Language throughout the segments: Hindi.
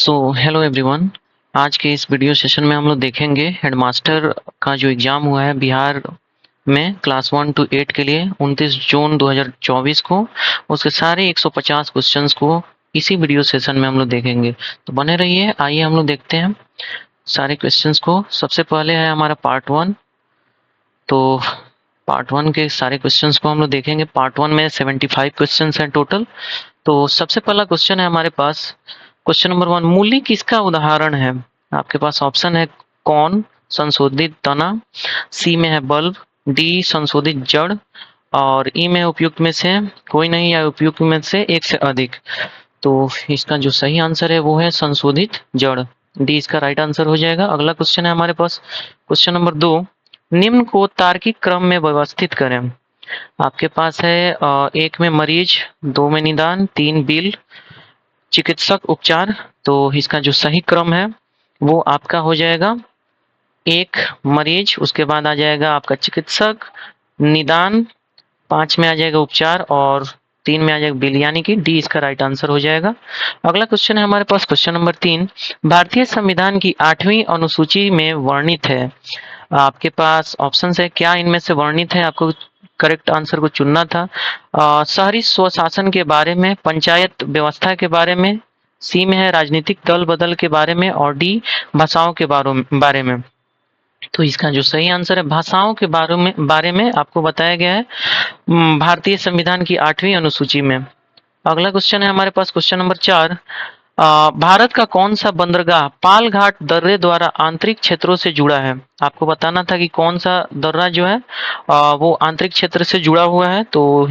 Hello everyone. आज के इस वीडियो सेशन में हम लोग देखेंगे हेडमास्टर का जो एग्ज़ाम हुआ है बिहार में क्लास 1 to 8 के लिए 29 जून 2024 को, उसके सारे 150 क्वेश्चंस को इसी वीडियो सेशन में हम लोग देखेंगे। तो बने रहिए। आइए हम लोग देखते हैं सारे क्वेश्चंस को। सबसे पहले है हमारा पार्ट 1। तो पार्ट 1 के सारे क्वेश्चंस को हम लोग देखेंगे। पार्ट 1 में 75 क्वेश्चंस हैं टोटल। तो सबसे पहला क्वेश्चन है हमारे पास, क्वेश्चन नंबर 1, मूली किसका उदाहरण है? आपके पास ऑप्शन है कौन, संशोधित तना, सी में है बल्ब, डी संशोधित जड़, और ई में उपयुक्त में से कोई नहीं या उपयुक्त में से एक से अधिक। तो इसका जो सही आंसर है वो है संशोधित जड़। डी इसका राइट आंसर हो जाएगा। अगला क्वेश्चन है हमारे पास, क्वेश्चन नंबर 2, निम्न को तार्किक क्रम में व्यवस्थित करें। आपके पास है 1 में मरीज, 2 में निदान, 3 बिल, चिकित्सक, उपचार। तो इसका जो सही क्रम है वो आपका हो जाएगा 1 मरीज, उसके बाद आ जाएगा आपका चिकित्सक, निदान, 5 में आ जाएगा उपचार और 3 में आ जाएगा बिल, यानी कि डी इसका राइट आंसर हो जाएगा। अगला क्वेश्चन है हमारे पास, क्वेश्चन नंबर 3, भारतीय संविधान की 8वीं अनुसूची में वर्णित है। आपके पास ऑप्शन है, क्या इनमें से वर्णित है? आपको करेक्ट आंसर को चुनना था। शहरी स्वशासन के बारे में, पंचायत व्यवस्था के बारे में, सी में है राजनीतिक दल बदल के बारे में, और डी भाषाओं के बारे में। तो इसका जो सही आंसर है भाषाओं के बारे में आपको बताया गया है भारतीय संविधान की 8वीं अनुसूची में। अगला क्वेश्चन है हमारे पास, क्वेश्चन नंबर 4, भारत का कौन सा बंदरगाह पालघाट दर्रे द्वारा आंतरिक क्षेत्रों से जुड़ा है? आपको बताना था कि कौन सा दर्रा जो है वो आंतरिक क्षेत्र से जुड़ा हुआ है। तो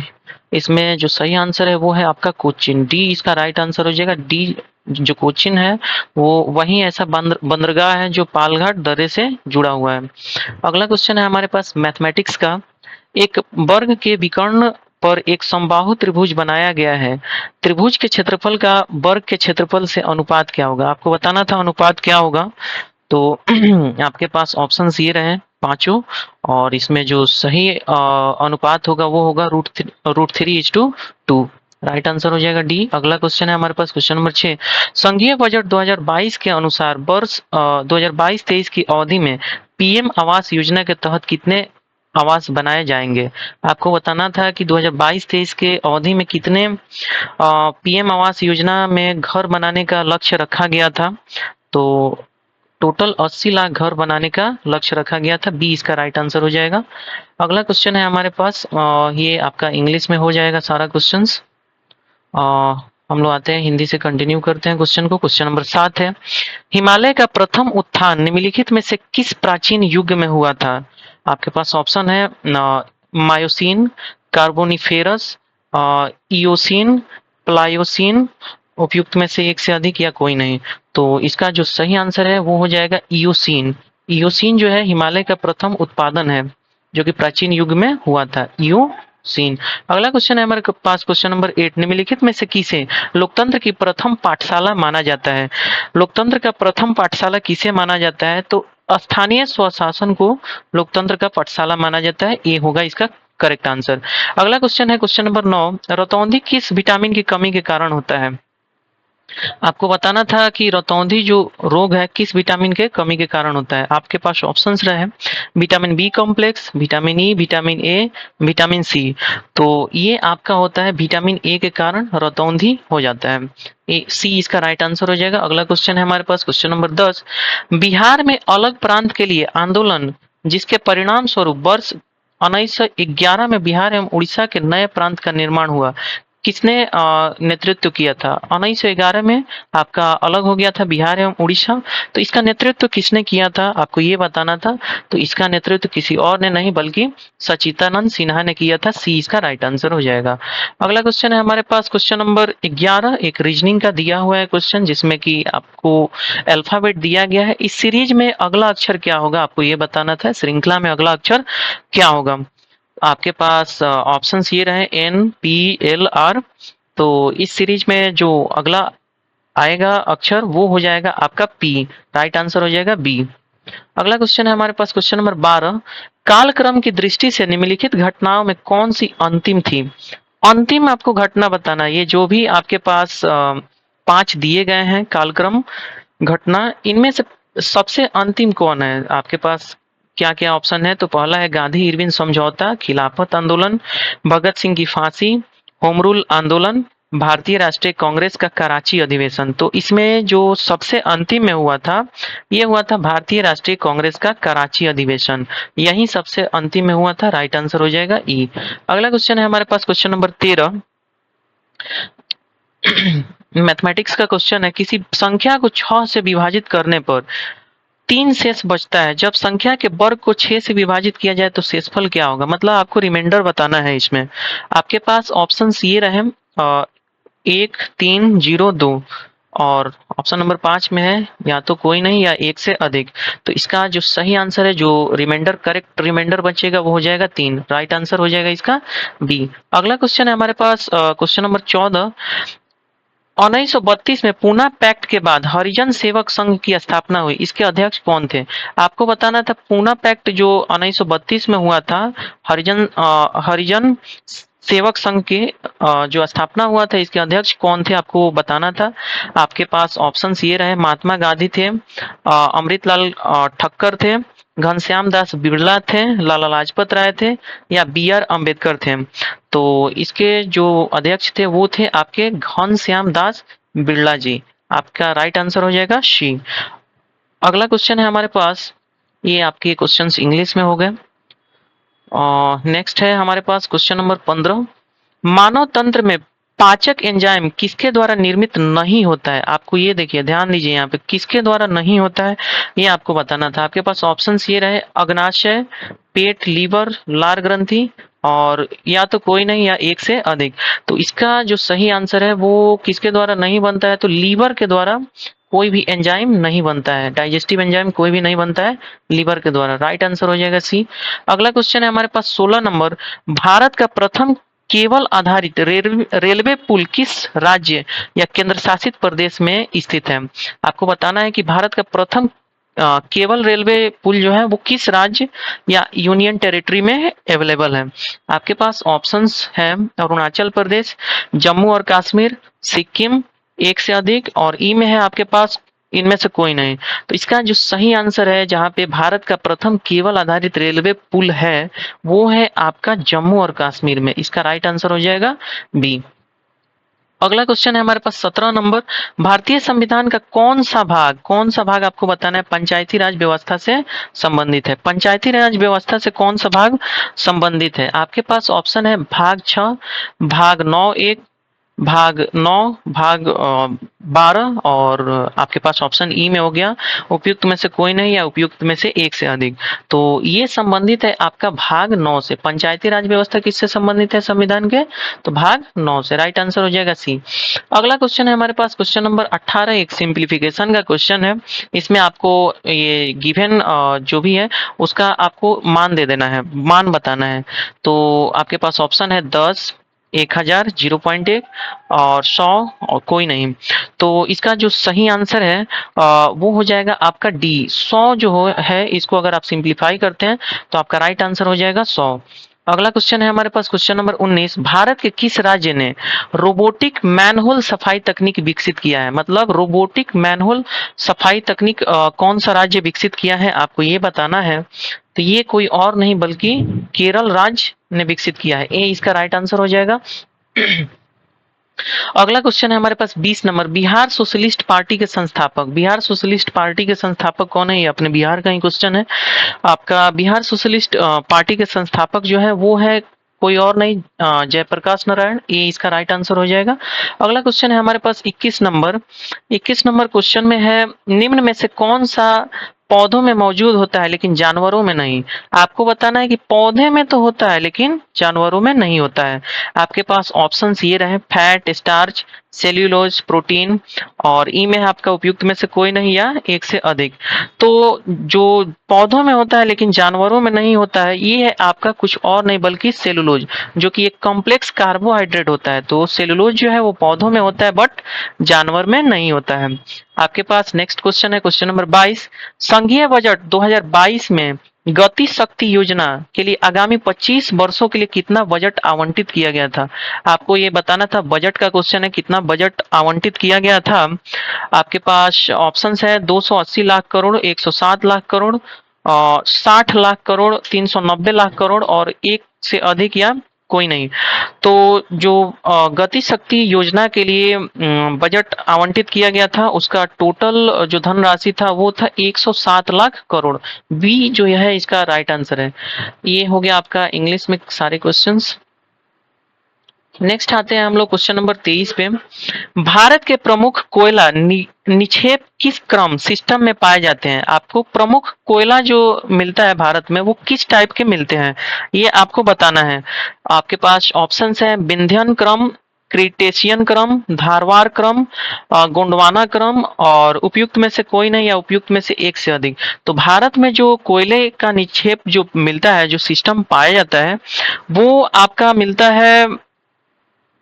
इसमें जो सही आंसर है वो है आपका कोचीन। डी इसका राइट आंसर हो जाएगा। डी जो कोचीन है वो वही ऐसा बंदरगाह है जो पालघाट दर्रे से जुड़ा हुआ है। अगला क्वेश्चन है हमारे पास मैथमेटिक्स का, एक वर्ग के विकर्ण पर एक समबाहु त्रिभुज बनाया गया है, त्रिभुज के क्षेत्रफल का वर्ग के क्षेत्रफल से अनुपात क्या होगा? आपको बताना था अनुपात क्या होगा। तो आपके पास ऑप्शंस ये रहे पांचों, और इसमें जो सही अनुपात होगा वो होगा √3:2। राइट आंसर हो जाएगा डी। अगला क्वेश्चन है हमारे पास, क्वेश्चन नंबर 6, संघीय बजट 2022 के अनुसार वर्ष 2022-23 की अवधि में पीएम आवास योजना के तहत कितने आवास बनाए जाएंगे? आपको बताना था कि 2022-23 के अवधि में कितने पीएम आवास योजना में घर बनाने का लक्ष्य रखा गया था। तो टोटल 80 लाख घर बनाने का लक्ष्य रखा गया था। बी इसका राइट आंसर हो जाएगा। अगला क्वेश्चन है हमारे पास, ये आपका इंग्लिश में हो जाएगा सारा क्वेश्चंस। हम लोग आते हैं हिंदी से कंटिन्यू करते हैं क्वेश्चन को। क्वेश्चन नंबर 7 है, हिमालय का प्रथम उत्थान निम्नलिखित में से किस प्राचीन युग में हुआ था? आपके पास ऑप्शन है मायोसीन, कार्बोनिफेरस, इयोसीन, प्लायोसीन, उपयुक्त में से एक से अधिक या कोई नहीं। तो इसका जो सही आंसर है वो हो जाएगा इयोसीन। इयोसीन जो है हिमालय का प्रथम उत्पादन है जो कि प्राचीन युग में हुआ था, इयोसीन। अगला क्वेश्चन है हमारे पास, क्वेश्चन नंबर 8, निम्नलिखित में से किसे लोकतंत्र की प्रथम पाठशाला माना जाता है? लोकतंत्र का प्रथम पाठशाला किसे माना जाता है? तो स्थानीय स्वशासन को लोकतंत्र का पाठशाला माना जाता है। ये होगा इसका करेक्ट आंसर। अगला क्वेश्चन है क्वेश्चन नंबर 9, रतौंधी किस विटामिन की कमी के कारण होता है? आपको बताना था कि रतौंधी जो रोग है किस विटामिन के कमी के कारण होता है। आपके पास ऑप्शंस रहे vitamin B complex, vitamin E, vitamin A, vitamin C. तो ये आपका होता है विटामिन ए के कारण रतौंधी हो जाता है। सी इसका राइट आंसर हो जाएगा। अगला क्वेश्चन है हमारे पास, क्वेश्चन नंबर 10, बिहार में अलग प्रांत के लिए आंदोलन जिसके परिणाम स्वरूप वर्ष 1911 में बिहार एवं उड़ीसा के नए प्रांत का निर्माण हुआ, किसने नेतृत्व किया था? 1911 में आपका अलग हो गया था बिहार एवं उड़ीसा। तो इसका नेतृत्व किसने किया था आपको ये बताना था। तो इसका नेतृत्व किसी और ने नहीं बल्कि सचिदानंद सिन्हा ने किया था। सी इसका राइट आंसर हो जाएगा। अगला क्वेश्चन है हमारे पास, क्वेश्चन नंबर 11, एक रीजनिंग का दिया हुआ है क्वेश्चन जिसमें कि आपको अल्फाबेट दिया गया है। इस सीरीज में अगला अक्षर क्या होगा आपको ये बताना था। श्रृंखला में अगला अक्षर क्या होगा? आपके पास ऑप्शंस ये रहे NPLR। तो इस सीरीज में जो अगला आएगा अक्षर वो हो जाएगा आपका P। राइट आंसर हो जाएगा B। अगला क्वेश्चन है हमारे पास, क्वेश्चन नंबर 12, कालक्रम की दृष्टि से निम्नलिखित घटनाओं में कौन सी अंतिम थी? अंतिम आपको घटना बताना। ये जो भी आपके पास 5 दिए गए हैं कालक्रम घटना, इनमें से सबसे अंतिम कौन है? आपके पास क्या क्या ऑप्शन है? तो पहला है गांधी इरविन समझौता, खिलाफत आंदोलन, भगत सिंह की फांसी, होम रूल आंदोलन, भारतीय राष्ट्रीय कांग्रेस का कराची अधिवेशन। तो इसमें जो सबसे अंतिम में हुआ था, ये हुआ था भारतीय राष्ट्रीय कांग्रेस का कराची अधिवेशन, यही सबसे अंतिम में हुआ था। राइट आंसर हो जाएगा ई। अगला क्वेश्चन है हमारे पास क्वेश्चन नंबर 13। मैथमेटिक्स का क्वेश्चन है, किसी संख्या को 6 से विभाजित करने पर 3 शेष बचता है, जब संख्या के वर्ग को 6 से विभाजित किया जाए तो शेषफल क्या होगा? मतलब आपको रिमाइंडर बताना है। इसमें आपके पास ऑप्शंस ये रहे 1, 3, 0, 2 और ऑप्शन नंबर 5 में है या तो कोई नहीं या एक से अधिक। तो इसका जो सही आंसर है, जो रिमाइंडर करेक्ट रिमाइंडर बचेगा वो हो जाएगा 3। राइट आंसर हो जाएगा इसका बी। अगला क्वेश्चन है हमारे पास क्वेश्चन नंबर 14। 1932 में पूना पैक्ट के बाद हरिजन सेवक संघ की स्थापना हुई, इसके अध्यक्ष कौन थे? आपको बताना था पूना पैक्ट जो 1932 में हुआ था, हरिजन सेवक संघ के जो स्थापना हुआ था, इसके अध्यक्ष कौन थे आपको बताना था। आपके पास ऑप्शंस ये रहे, महात्मा गांधी थे, अमृतलाल ठक्कर थे, घनश्याम दास बिरला थे, लाला लाजपत राय थे या बी आर अम्बेडकर थे। तो इसके जो अध्यक्ष थे वो थे आपके घनश्याम दास बिरला जी। आपका राइट आंसर हो जाएगा शी। अगला क्वेश्चन है हमारे पास, ये आपके क्वेश्चंस इंग्लिश में हो गए। नेक्स्ट है हमारे पास क्वेश्चन नंबर 15। मानव तंत्र में पाचक एंजाइम किसके द्वारा निर्मित नहीं होता है? आपको ये देखिए, ध्यान दीजिए, यहाँ पे किसके द्वारा नहीं होता है ये आपको बताना था। आपके पास ऑप्शंस ये रहे, अग्नाशय, पेट, लीवर, लार ग्रंथि और या तो कोई नहीं या एक से अधिक। तो इसका जो सही आंसर है वो किसके द्वारा नहीं बनता है? तो लीवर के द्वारा कोई भी एंजाइम नहीं बनता है, डाइजेस्टिव एंजाइम कोई भी नहीं बनता है लीवर के द्वारा। राइट आंसर हो जाएगा सी। अगला क्वेश्चन है हमारे पास 16 नंबर। भारत का प्रथम केबल आधारित रेलवे पुल किस राज्य या केंद्र शासित प्रदेश में स्थित है? आपको बताना है कि भारत का प्रथम केबल रेलवे पुल जो है वो किस राज्य या यूनियन टेरिटरी में अवेलेबल है। आपके पास ऑप्शंस है, अरुणाचल प्रदेश, जम्मू और कश्मीर, सिक्किम, एक से अधिक और ई में है आपके पास इनमें से कोई नहीं। तो इसका जो सही आंसर है, जहां पे भारत का प्रथम केबल आधारित रेलवे पुल है, वो है आपका जम्मू और कश्मीर में। इसका राइट आंसर हो जाएगा बी। अगला क्वेश्चन है हमारे पास 17 नंबर। भारतीय संविधान का कौन सा भाग आपको बताना है पंचायती राज व्यवस्था से संबंधित है? पंचायती राज व्यवस्था से कौन सा भाग संबंधित है? आपके पास ऑप्शन है भाग 6, भाग 9, एक भाग 9, भाग 12 और आपके पास ऑप्शन ई में हो गया उपयुक्त में से कोई नहीं या उपयुक्त में से एक से अधिक। तो ये संबंधित है आपका भाग 9 से। पंचायती राज व्यवस्था किससे संबंधित है संविधान के? तो भाग 9 से। राइट आंसर हो जाएगा सी। अगला क्वेश्चन है हमारे पास क्वेश्चन नंबर 18, एक सिंप्लीफिकेशन का क्वेश्चन है। इसमें आपको ये गिवन जो भी है उसका आपको मान दे देना है, मान बताना है। तो आपके पास ऑप्शन है 10, 1000, 0.1 और 100 और कोई नहीं। तो इसका जो सही आंसर है वो हो जाएगा आपका डी। 100 जो है इसको अगर आप सिंप्लीफाई करते हैं तो आपका राइट आंसर हो जाएगा 100। अगला क्वेश्चन है हमारे पास क्वेश्चन नंबर 19। भारत के किस राज्य ने रोबोटिक मैनहोल सफाई तकनीक विकसित किया है? मतलब रोबोटिक मैनहोल सफाई तकनीक कौन सा राज्य विकसित किया है आपको ये बताना है। तो ये कोई और नहीं बल्कि केरल राज्य ने विकसित किया है। ए इसका राइट आंसर हो जाएगा। अगला क्वेश्चन है हमारे पास 20 नंबर। बिहार सोशलिस्ट पार्टी के संस्थापक, बिहार सोशलिस्ट पार्टी के संस्थापक कौन है? ये अपने बिहार का ही क्वेश्चन है। आपका बिहार सोशलिस्ट पार्टी के संस्थापक जो है वो है कोई और नहीं, जयप्रकाश नारायण। ये इसका राइट आंसर हो जाएगा। अगला क्वेश्चन है हमारे पास 21 नंबर। 21 नंबर क्वेश्चन में है, निम्न में से कौन सा पौधों में मौजूद होता है लेकिन जानवरों में नहीं? आपको बताना है कि पौधे में तो होता है लेकिन जानवरों में नहीं होता है। आपके पास ऑप्शंस ये रहे, फैट, स्टार्च, सेल्यूलोज, प्रोटीन और ई में है आपका उपयुक्त में से कोई नहीं या एक से अधिक। तो जो पौधों में होता है लेकिन जानवरों में नहीं होता है, ये है आपका कुछ और नहीं बल्कि सेलुलोज, जो कि एक कॉम्प्लेक्स कार्बोहाइड्रेट होता है। तो सेलुलोज जो है वो पौधों में होता है बट जानवर में नहीं होता है। आपके पास नेक्स्ट क्वेश्चन है क्वेश्चन नंबर 22। संघीय बजट 2022 में गति शक्ति योजना के लिए आगामी 25 वर्षों के लिए कितना बजट आवंटित किया गया था? आपको ये बताना था, बजट का क्वेश्चन है, कितना बजट आवंटित किया गया था। आपके पास ऑप्शंस है 280 लाख करोड़, 107 लाख करोड़, 60 लाख करोड़, 390 लाख करोड़ और एक से अधिक या कोई नहीं। तो जो गति शक्ति योजना के लिए बजट आवंटित किया गया था, उसका टोटल जो धनराशि था वो था 107 लाख करोड़। बी जो है इसका राइट आंसर है। ये हो गया आपका इंग्लिश में सारे क्वेश्चंस। नेक्स्ट आते हैं हम लोग क्वेश्चन नंबर 23 पे। भारत के प्रमुख कोयला निक्षेप किस क्रम सिस्टम में पाए जाते हैं? आपको प्रमुख कोयला जो मिलता है भारत में वो किस टाइप के मिलते हैं, ये आपको बताना है। आपके पास ऑप्शंस है विंध्यन क्रम, क्रिटेशियन क्रम, धारवाड़ क्रम, गोंडवाना क्रम और उपयुक्त में से कोई नहीं या उपयुक्त में से एक से अधिक। तो भारत में जो कोयले का निक्षेप जो मिलता है, जो सिस्टम पाया जाता है, वो आपका मिलता है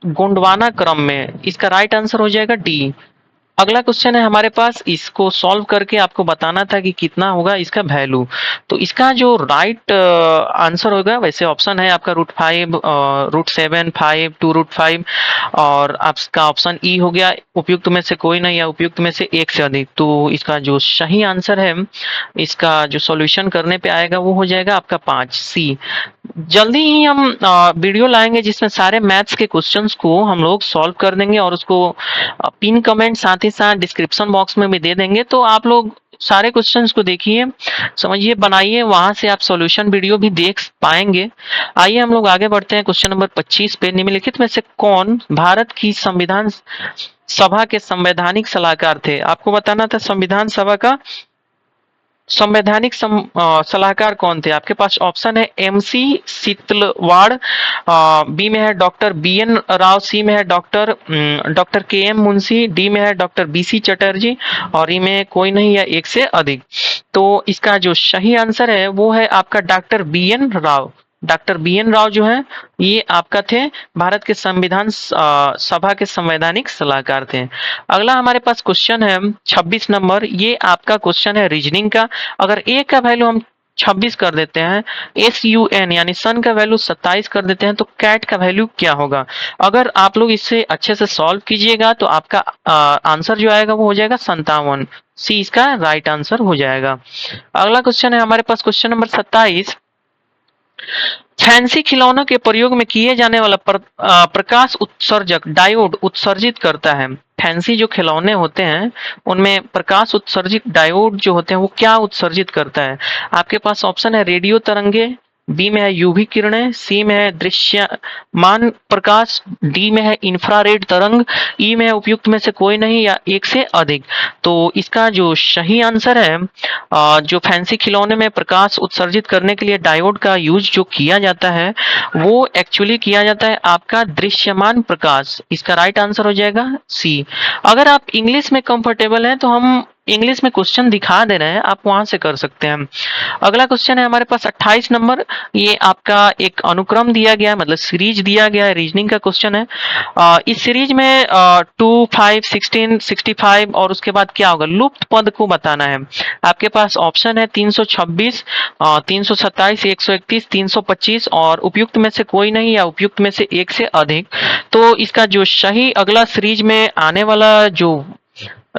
गोंडवाना क्रम में। इसका राइट आंसर हो जाएगा डी। अगला क्वेश्चन है हमारे पास, इसको सॉल्व करके आपको बताना था कि कितना होगा इसका वैल्यू। तो इसका जो राइट आंसर होगा, वैसे ऑप्शन है आपका √5, √7, 5, 2√5 और आपका ऑप्शन ई हो गया उपयुक्त में से कोई नहीं या उपयुक्त में से एक से अधिक। तो इसका जो सही आंसर है, इसका जो सॉल्यूशन करने पे आएगा वो हो जाएगा आपका 5 सी। जल्दी ही हम वीडियो लाएंगे जिसमें सारे मैथ्स के क्वेश्चंस को हम लोग सॉल्व कर देंगे और उसको पिन कमेंट साथ ही साथ डिस्क्रिप्शन बॉक्स में भी दे देंगे। तो आप लोग सारे क्वेश्चंस को देखिए, समझिए, बनाइए, वहां से आप सॉल्यूशन वीडियो भी देख पाएंगे। आइए हम लोग आगे बढ़ते हैं क्वेश्चन नंबर 25 पे। निम्नलिखित में से कौन भारत की संविधान सभा के संवैधानिक सलाहकार थे? आपको बताना था संविधान सभा का संवैधानिक सलाहकार कौन थे। आपके पास ऑप्शन है MC सीतलवाड़, बी में है डॉक्टर BN राव, सी में है डॉक्टर KM मुंशी, डी में है डॉक्टर BC चटर्जी और ई में कोई नहीं या एक से अधिक। तो इसका जो सही आंसर है वो है आपका doctor BN Rao. Doctor BN Rao जो है ये आपका थे भारत के संविधान सभा के संवैधानिक सलाहकार थे। अगला हमारे पास क्वेश्चन है 26 नंबर। ये आपका क्वेश्चन है रीजनिंग का। अगर ए का वैल्यू हम 26 कर देते हैं, SUN यानी सन का वैल्यू 27 कर देते हैं, तो कैट का वैल्यू क्या होगा? अगर आप लोग इसे अच्छे से सॉल्व कीजिएगा तो आपका आंसर जो आएगा वो हो जाएगा 57। सी इसका राइट आंसर हो जाएगा। अगला क्वेश्चन है हमारे पास क्वेश्चन नंबर 27। फैंसी खिलौनों के प्रयोग में किए जाने वाला प्रकाश उत्सर्जक डायोड उत्सर्जित करता है। फैंसी जो खिलौने होते हैं उनमें प्रकाश उत्सर्जित डायोड जो होते हैं वो क्या उत्सर्जित करता है? आपके पास ऑप्शन है रेडियो तरंगे, बी में है यूवी किरणें, सी में है दृश्यमान प्रकाश, डी में है इंफ्रारेड तरंग, ई में है उपयुक्त में से कोई नहीं या एक से अधिक। तो इसका जो सही आंसर है, जो फैंसी खिलौने में प्रकाश उत्सर्जित करने के लिए डायोड का यूज जो किया जाता है वो एक्चुअली किया जाता है आपका दृश्यमान प्रकाश। इसका राइट आंसर हो जाएगा सी। अगर आप इंग्लिश में कंफर्टेबल हैं तो हम इंग्लिश में क्वेश्चन दिखा दे रहे हैं, आप वहां से कर सकते हैं। अगला क्वेश्चन है हमारे पास 28 नंबर। ये आपका एक अनुक्रम दिया गया है, मतलब सीरीज दिया गया है, रीजनिंग का क्वेश्चन है। इस सीरीज में 2, 5, 16, 65 और उसके बाद क्या होगा, लुप्त पद को बताना है। आपके पास ऑप्शन है 326, 327, 131, 325 और उपयुक्त में से कोई नहीं या उपयुक्त में से एक से अधिक। तो इसका जो सही अगला सीरीज में आने वाला जो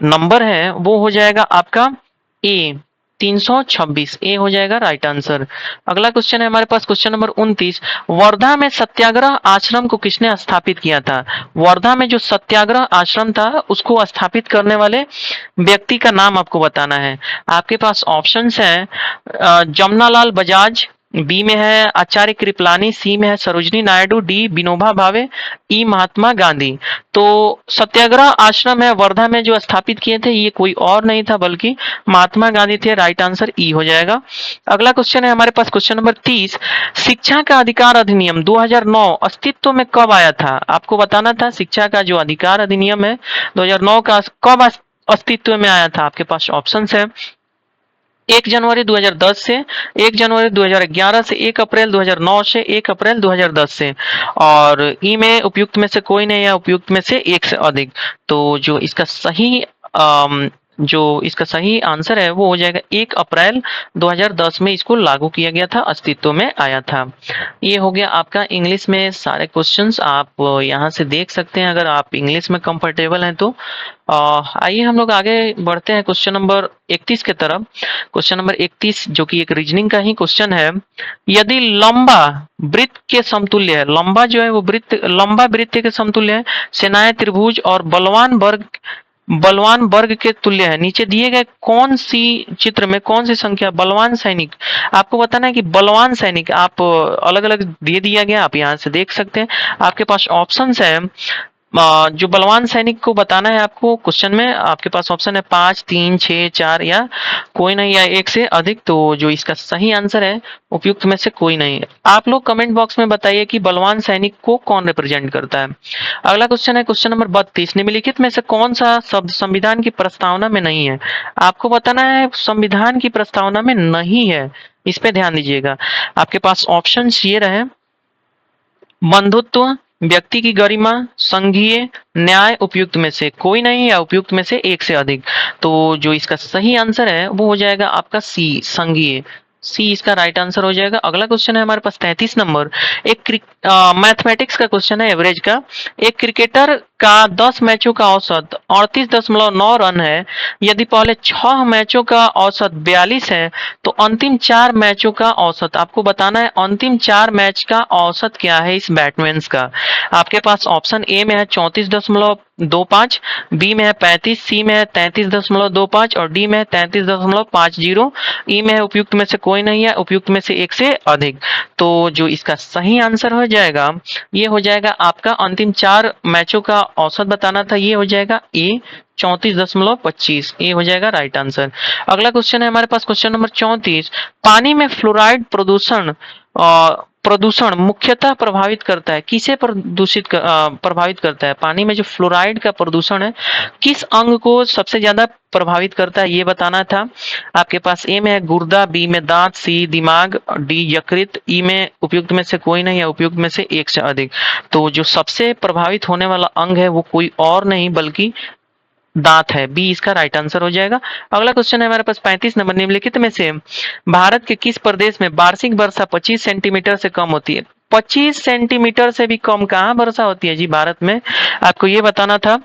नंबर है वो हो जाएगा आपका ए, 326। ए हो जाएगा राइट आंसर। अगला क्वेश्चन है हमारे पास क्वेश्चन नंबर 29। वर्धा में सत्याग्रह आश्रम को किसने स्थापित किया था? वर्धा में जो सत्याग्रह आश्रम था उसको स्थापित करने वाले व्यक्ति का नाम आपको बताना है। आपके पास ऑप्शंस हैं जमनालाल बजाज, बी में है आचार्य कृपलानी, सी में है सरोजनी नायडू, डी विनोबा भावे, ई महात्मा गांधी। तो सत्याग्रह आश्रम है वर्धा में जो स्थापित किए थे ये कोई और नहीं था बल्कि महात्मा गांधी थे। राइट आंसर ई हो जाएगा। अगला क्वेश्चन है हमारे पास क्वेश्चन नंबर 30। शिक्षा का अधिकार अधिनियम 2009 अस्तित्व में कब आया था? आपको बताना था शिक्षा का जो अधिकार अधिनियम है 2009 का कब अस्तित्व में आया था। आपके पास ऑप्शन है 1 जनवरी 2010 से, 1 जनवरी 2011 से, 1 अप्रैल 2009 से, 1 अप्रैल 2010 से और ई में उपयुक्त में से कोई नहीं या उपयुक्त में से एक से अधिक। तो जो इसका सही जो इसका सही आंसर है वो हो जाएगा 1 अप्रैल 2010 में इसको लागू किया गया था, अस्तित्व में आया था। ये हो गया आपका इंग्लिश में सारे क्वेश्चंस, आप यहाँ से देख सकते हैं अगर आप इंग्लिश में कंफर्टेबल हैं तो। आइए हम लोग आगे बढ़ते हैं क्वेश्चन नंबर 31 के तरफ। क्वेश्चन नंबर 31 जो कि एक रीजनिंग का ही क्वेश्चन है। यदि लंबा वृत्त के समतुल्य है, लंबा जो है वो वृत्त, लंबा वृत्त के समतुल्य है, सेनाएं त्रिभुज और बलवान वर्ग के तुल्य है, नीचे दिए गए कौन सी चित्र में कौन सी संख्या बलवान सैनिक, आपको बताना है कि बलवान सैनिक आप अलग अलग दे दिया गया, आप यहाँ से देख सकते हैं। आपके पास ऑप्शंस है, जो बलवान सैनिक को बताना है आपको क्वेश्चन में, आपके पास ऑप्शन है 5, 3, 6, 4 या कोई नहीं या एक से अधिक। तो जो इसका सही आंसर है उपयुक्त में से कोई नहीं है। आप लोग कमेंट बॉक्स में बताइए कि बलवान सैनिक को कौन रिप्रेजेंट करता है। अगला क्वेश्चन है क्वेश्चन नंबर 32, निम्नलिखित में से कौन सा शब्द संविधान की प्रस्तावना में नहीं है। आपको बताना है संविधान की प्रस्तावना में नहीं है, इस पे ध्यान दीजिएगा। आपके पास ऑप्शन ये रहे, बंधुत्व, व्यक्ति की गरिमा, संघीय, न्याय, उपयुक्त में से कोई नहीं या उपयुक्त में से एक से अधिक। तो जो इसका सही आंसर है वो हो जाएगा आपका सी, संघीय। सी इसका राइट आंसर हो जाएगा। अगला क्वेश्चन है हमारे पास 33 नंबर, एक मैथमेटिक्स का क्वेश्चन है, एवरेज का। एक क्रिकेटर का 10 मैचों का औसत 38.9 रन है। यदि पहले 6 मैचों का औसत 42 है तो अंतिम 4 मैचों का औसत आपको बताना है, अंतिम 4 मैच का औसत क्या है इस बैट्समैन का। आपके पास ऑप्शन ए में है 34.25, बी में है 35, सी में है 33.25 और डी में है 33.50। ई में है उपयुक्त में से कोई नहीं है, उपयुक्त में से एक से अधिक। तो जो इसका सही आंसर हो जाएगा ये हो जाएगा आपका, अंतिम 4 मैचों का औसत बताना था, ये हो जाएगा ए 34.25, ये हो जाएगा राइट आंसर। अगला क्वेश्चन है हमारे पास क्वेश्चन नंबर 34, पानी में फ्लोराइड प्रदूषण मुख्यतः प्रभावित करता है, किसे प्रभावित करता है। पानी में जो फ्लोराइड का प्रदूषण है किस अंग को सबसे ज्यादा प्रभावित करता है ये बताना था। आपके पास ए में है गुर्दा, बी में दांत, सी दिमाग, डी यकृत, ई में उपयुक्त में से कोई नहीं या उपयुक्त में से एक से अधिक। तो जो सबसे प्रभावित होने वाला अंग है वो कोई और नहीं बल्कि दांत है, बी इसका राइट आंसर हो जाएगा। अगला क्वेश्चन है हमारे पास 35 नंबर, निम्नलिखित में से भारत के किस प्रदेश में वार्षिक वर्षा 25 सेंटीमीटर से कम होती है। 25 सेंटीमीटर से भी कम कहाँ वर्षा होती है जी भारत में, आपको ये बताना था।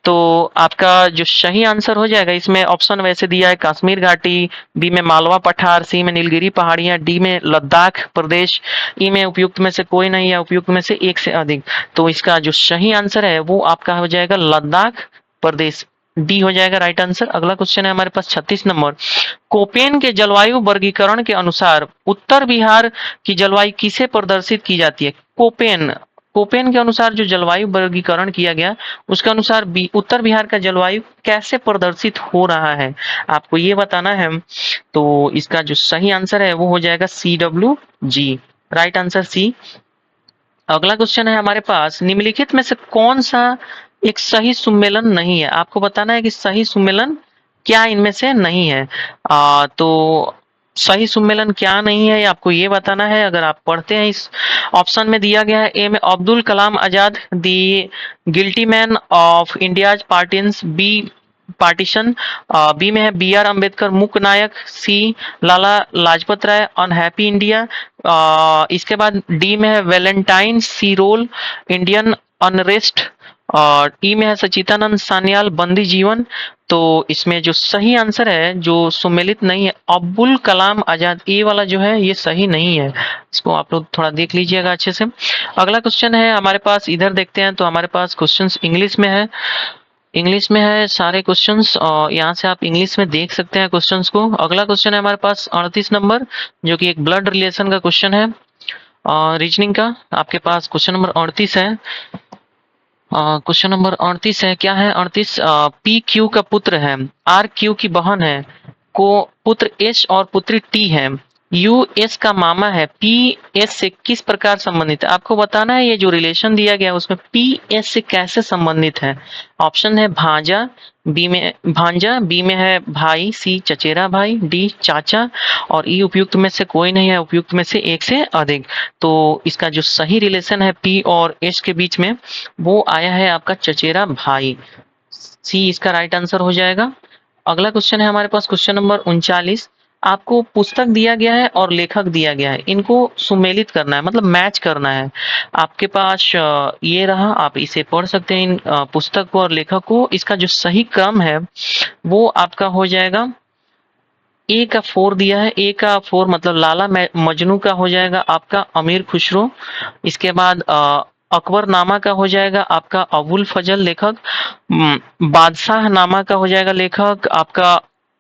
तो आपका जो सही आंसर हो जाएगा, इसमें ऑप्शन वैसे दिया है कश्मीर घाटी, बी में मालवा पठार, सी में नीलगिरी पहाड़ियां, डी में लद्दाख प्रदेश, ई में उपयुक्त में से कोई नहीं या उपयुक्त में से एक से अधिक। तो इसका जो सही आंसर है वो आपका हो जाएगा लद्दाख प्रदेश, डी हो जाएगा राइट आंसर। अगला क्वेश्चन है हमारे पास 36 नंबर, कोपेन के जलवायु वर्गीकरण के अनुसार उत्तर बिहार की जलवायु किसे प्रदर्शित की जाती है। कोपेन के अनुसार जो जलवायु वर्गीकरण किया गया उसके अनुसार उत्तर बिहार का जलवायु कैसे प्रदर्शित हो रहा है आपको ये बताना है। तो इसका जो सही आंसर है वो हो जाएगा CWG, राइट आंसर सी। अगला क्वेश्चन है हमारे पास, निम्नलिखित में से कौन सा एक सही सुमेलन नहीं है। आपको बताना है कि सही सुमेलन क्या इनमें से नहीं है। तो सही सुमेलन क्या नहीं है आपको ये बताना है। अगर आप पढ़ते हैं इस ऑप्शन में दिया गया है, ए में Abdul Kalam Azad, the guilty man of India's partition, B में है BR Ambedkar Mook Nayak, C Lala Lajpat Rai unhappy India, इसके बाद डी में है Valentine Chirol Indian unrest, और ई में है सचिदानंद सान्याल बंदी जीवन। तो इसमें जो सही आंसर है जो सुमेलित नहीं है अब्दुल कलाम आजाद, ए वाला जो है ये सही नहीं है, इसको आप लोग थोड़ा देख लीजिएगा अच्छे से। अगला क्वेश्चन है हमारे पास, इधर देखते हैं तो हमारे पास क्वेश्चंस इंग्लिश में है, सारे क्वेश्चंस, यहाँ से आप इंग्लिश में देख सकते हैं क्वेश्चंस को। अगला क्वेश्चन है हमारे पास 38 नंबर जो कि एक ब्लड रिलेशन का क्वेश्चन है रीजनिंग का। आपके पास क्वेश्चन नंबर 38 है, क्वेश्चन नंबर 38 है, क्या है 38, PQ का पुत्र है, RQ की बहन है, को पुत्र S और पुत्री T है, US का मामा है, PS से किस प्रकार संबंधित है। आपको बताना है ये जो रिलेशन दिया गया है उसमें PS से कैसे संबंधित है। ऑप्शन है भांजा, बी में है भाई, सी चचेरा भाई, डी चाचा और ई उपयुक्त में से कोई नहीं है, उपयुक्त में से एक से अधिक। तो इसका जो सही रिलेशन है P और S के बीच में वो आया है आपका चचेरा भाई, सी इसका राइट आंसर हो जाएगा। अगला क्वेश्चन है हमारे पास क्वेश्चन नंबर 39। आपको पुस्तक दिया गया है और लेखक दिया गया है, इनको सुमेलित करना है, मतलब मैच करना है। आपके पास ये रहा, आप इसे पढ़ सकते हैं इन पुस्तक को और लेखक को। इसका जो सही क्रम है वो आपका हो जाएगा, ए का 4 दिया है, ए का 4 मतलब लाला मजनू का हो जाएगा आपका अमीर खुसरो। इसके बाद अकबर नामा का हो जाएगा आपका अबुल फजल लेखक। बादशाह नामा का हो जाएगा लेखक आपका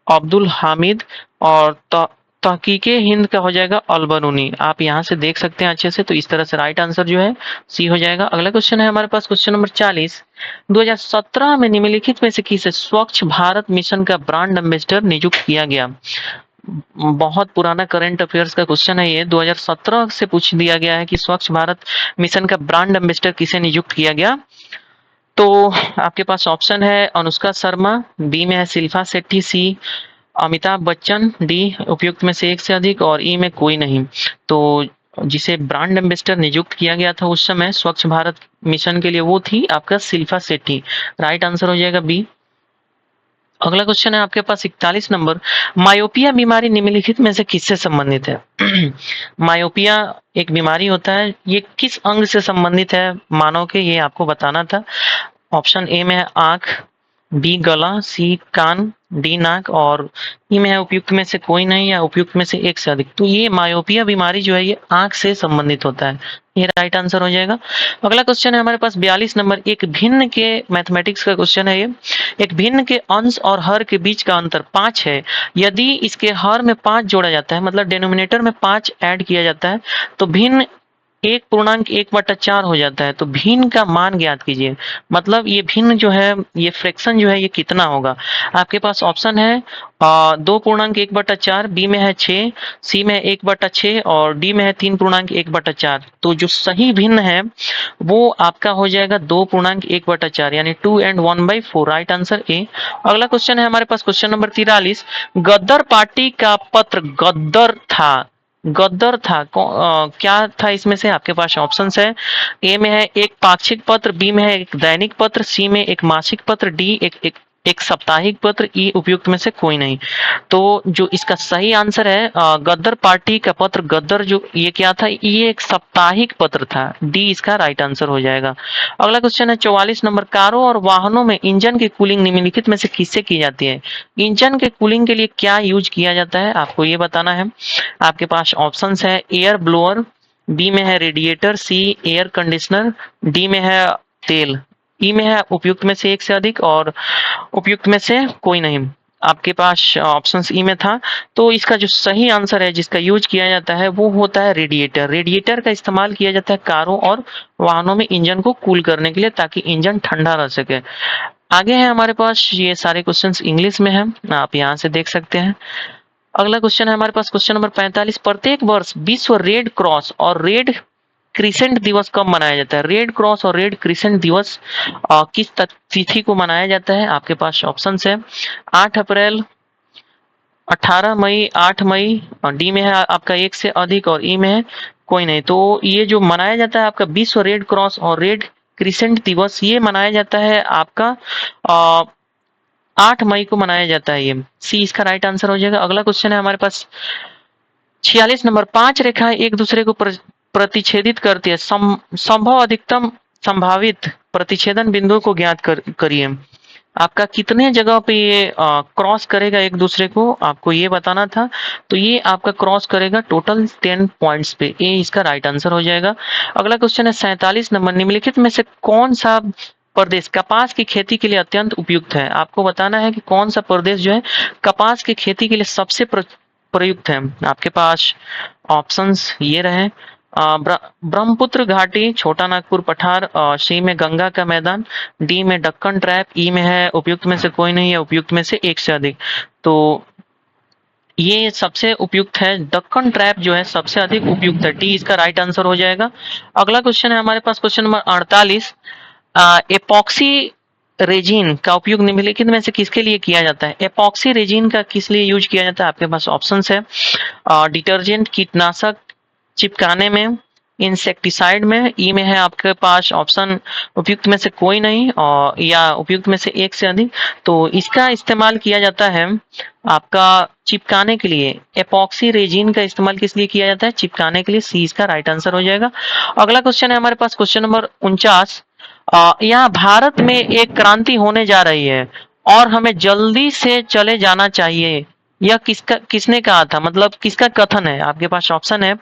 अब्दुल हामिद। और तहकीके हिंद का हो जाएगा अलबरूनी। आप यहाँ से देख सकते हैं अच्छे से, तो इस तरह से राइट आंसर जो है सी हो जाएगा। अगला क्वेश्चन है हमारे पास क्वेश्चन नंबर 40। 2017 में निम्नलिखित में से किसे स्वच्छ भारत मिशन का ब्रांड एम्बेसडर नियुक्त किया गया? बहुत पुराना करंट अफेयर्स का क्वेश्चन है ये, 2017 से पूछ दिया गया है कि स्वच्छ भारत मिशन का ब्रांड एम्बेसडर किसे नियुक्त किया गया। तो आपके पास ऑप्शन है अनुष्का शर्मा, बी में है शिल्पा शेट्टी, सी अमिताभ बच्चन, डी उपयुक्त में से एक से अधिक और ई में कोई नहीं। तो जिसे ब्रांड एम्बेसडर नियुक्त किया गया था उस समय स्वच्छ भारत मिशन के लिए वो थी आपका शिल्पा शेट्टी। राइट आंसर हो जाएगा बी। अगला क्वेश्चन है आपके पास 41 नंबर। मायोपिया बीमारी निम्नलिखित में से किससे संबंधित है? मायोपिया एक बीमारी होता है, ये किस अंग से संबंधित है मानव के, ये आपको बताना था। ऑप्शन ए में है आंख, बी गला, सी कान, डी नाक और ई में है उपयुक्त में से कोई नहीं या उपयुक्त में से एक से अधिक। तो ये मायोपिया बीमारी जो है ये आंख से संबंधित होता है, ये राइट आंसर हो जाएगा। अगला क्वेश्चन है हमारे पास 42 नंबर। एक भिन्न के मैथमेटिक्स का क्वेश्चन है ये। एक भिन्न के अंश और हर के बीच का अंतर 5 है। यदि इसके हर में 5 जोड़ा जाता है, मतलब डिनोमिनेटर में 5 ऐड किया जाता है, तो भिन्न 1/1/4 हो जाता है। तो भिन्न का मान ज्ञात कीजिए, मतलब ये भिन्न जो है ये फ्रैक्शन जो है ये कितना होगा। आपके पास ऑप्शन है 2/1/4, बी में है 6, सी में 1/6 और डी में है 3/1/4। तो जो सही भिन्न है वो आपका हो जाएगा 2/1/4 यानी 2 and 1/4। Right answer A. अगला क्वेश्चन है हमारे पास क्वेश्चन नंबर 43। गद्दर पार्टी का पत्र गद्दर था, गद्दर था क्या था इसमें से? आपके पास ऑप्शंस है, ए में है एक पाक्षिक पत्र, बी में है एक दैनिक पत्र, सी में एक मासिक पत्र, डी एक साप्ताहिक पत्र, ई उपयुक्त में से कोई नहीं। तो जो इसका सही आंसर है गद्दर पार्टी का पत्र गद्दर जो ये क्या था, ये एक साप्ताहिक पत्र था। डी इसका राइट आंसर हो जाएगा। अगला क्वेश्चन है 44 नंबर। कारों और वाहनों में इंजन की कूलिंग निम्नलिखित में से किससे की जाती है? इंजन के कूलिंग के लिए क्या यूज किया जाता है आपको ये बताना है। आपके पास ऑप्शंस है एयर ब्लोअर, बी में है रेडिएटर, सी एयर कंडीशनर, डी में है तेल, ई में है उपयुक्त में से एक से अधिक और उपयुक्त में से कोई नहीं। आपके पास ऑप्शंस ई में था। तो इसका जो सही आंसर है जिसका यूज किया जाता है वो होता है रेडिएटर। रेडिएटर का इस्तेमाल किया जाता है कारों और वाहनों में इंजन को कूल करने के लिए ताकि इंजन ठंडा रह सके। आगे है हमारे पास ये सारे क्वेश्चंस इंग्लिश में हैं, आप यहाँ से देख सकते हैं। अगला क्वेश्चन है हमारे पास क्वेश्चन नंबर 45। प्रत्येक वर्ष विश्व रेड क्रॉस और रेड क्रिसेंट दिवस कब मनाया जाता है? रेड क्रॉस और रेड क्रिसेंट दिवस किस तिथि को मनाया जाता है? आपके पास ऑप्शन है 8 अप्रैल, 18 मई, 8 मई, डी में है आपका एक से अधिक और ई में है कोई नहीं। तो ये जो मनाया जाता है आपका विश्व रेड क्रॉस और रेड क्रिसेंट दिवस, ये मनाया जाता है आपका 8 मई को मनाया जाता है। ये सी इसका राइट आंसर हो जाएगा। अगला क्वेश्चन है हमारे पास 46 नंबर। 5 रेखाएं एक दूसरे को प्रतिच्छेदित करती है, संभव अधिकतम संभावित प्रतिच्छेदन बिंदु को ज्ञात करिए। आपका कितने जगह पे ये क्रॉस करेगा एक दूसरे को, आपको ये बताना था। तो ये आपका क्रॉस करेगा टोटल 10 पॉइंट्स पे, ए इसका राइट आंसर हो जाएगा। अगला क्वेश्चन है 47 नंबर। निम्नलिखित में से कौन सा प्रदेश कपास की खेती के लिए अत्यंत उपयुक्त है? आपको बताना है कि कौन सा प्रदेश जो है कपास की खेती के लिए सबसे प्रयुक्त है। आपके पास ऑप्शंस ये रहे ब्रह्मपुत्र घाटी, छोटा नागपुर पठार, सी में गंगा का मैदान, डी में दक्कन ट्रैप, ई में है उपयुक्त में से कोई नहीं है उपयुक्त में से एक से अधिक। तो ये सबसे उपयुक्त है, दक्कन ट्रैप जो है सबसे अधिक उपयुक्त है, डी इसका राइट आंसर हो जाएगा। अगला क्वेश्चन है हमारे पास क्वेश्चन नंबर 48। एपॉक्सी रेजिन का उपयोग निम्नलिखित में से किसके लिए किया जाता है? एपॉक्सी रेजिन का किस लिए यूज किया जाता है? आपके पास ऑप्शंस है डिटर्जेंट, कीटनाशक चिपकाने में, इंसेक्टिसाइड में, ई में है आपके पास ऑप्शन उपयुक्त में से कोई नहीं और या उपयुक्त में से एक से अधिक। तो इसका इस्तेमाल किया जाता है आपका चिपकाने के लिए। एपॉक्सी रेजिन का इस्तेमाल किस लिए किया जाता है? चिपकाने के लिए। सी इसका राइट आंसर हो जाएगा। अगला क्वेश्चन है हमारे पास क्वेश्चन नंबर 49। यहाँ भारत में एक क्रांति होने जा रही है और हमें जल्दी से चले जाना चाहिए, यह किसने कहा था? मतलब किसका कथन है? आपके पास ऑप्शन है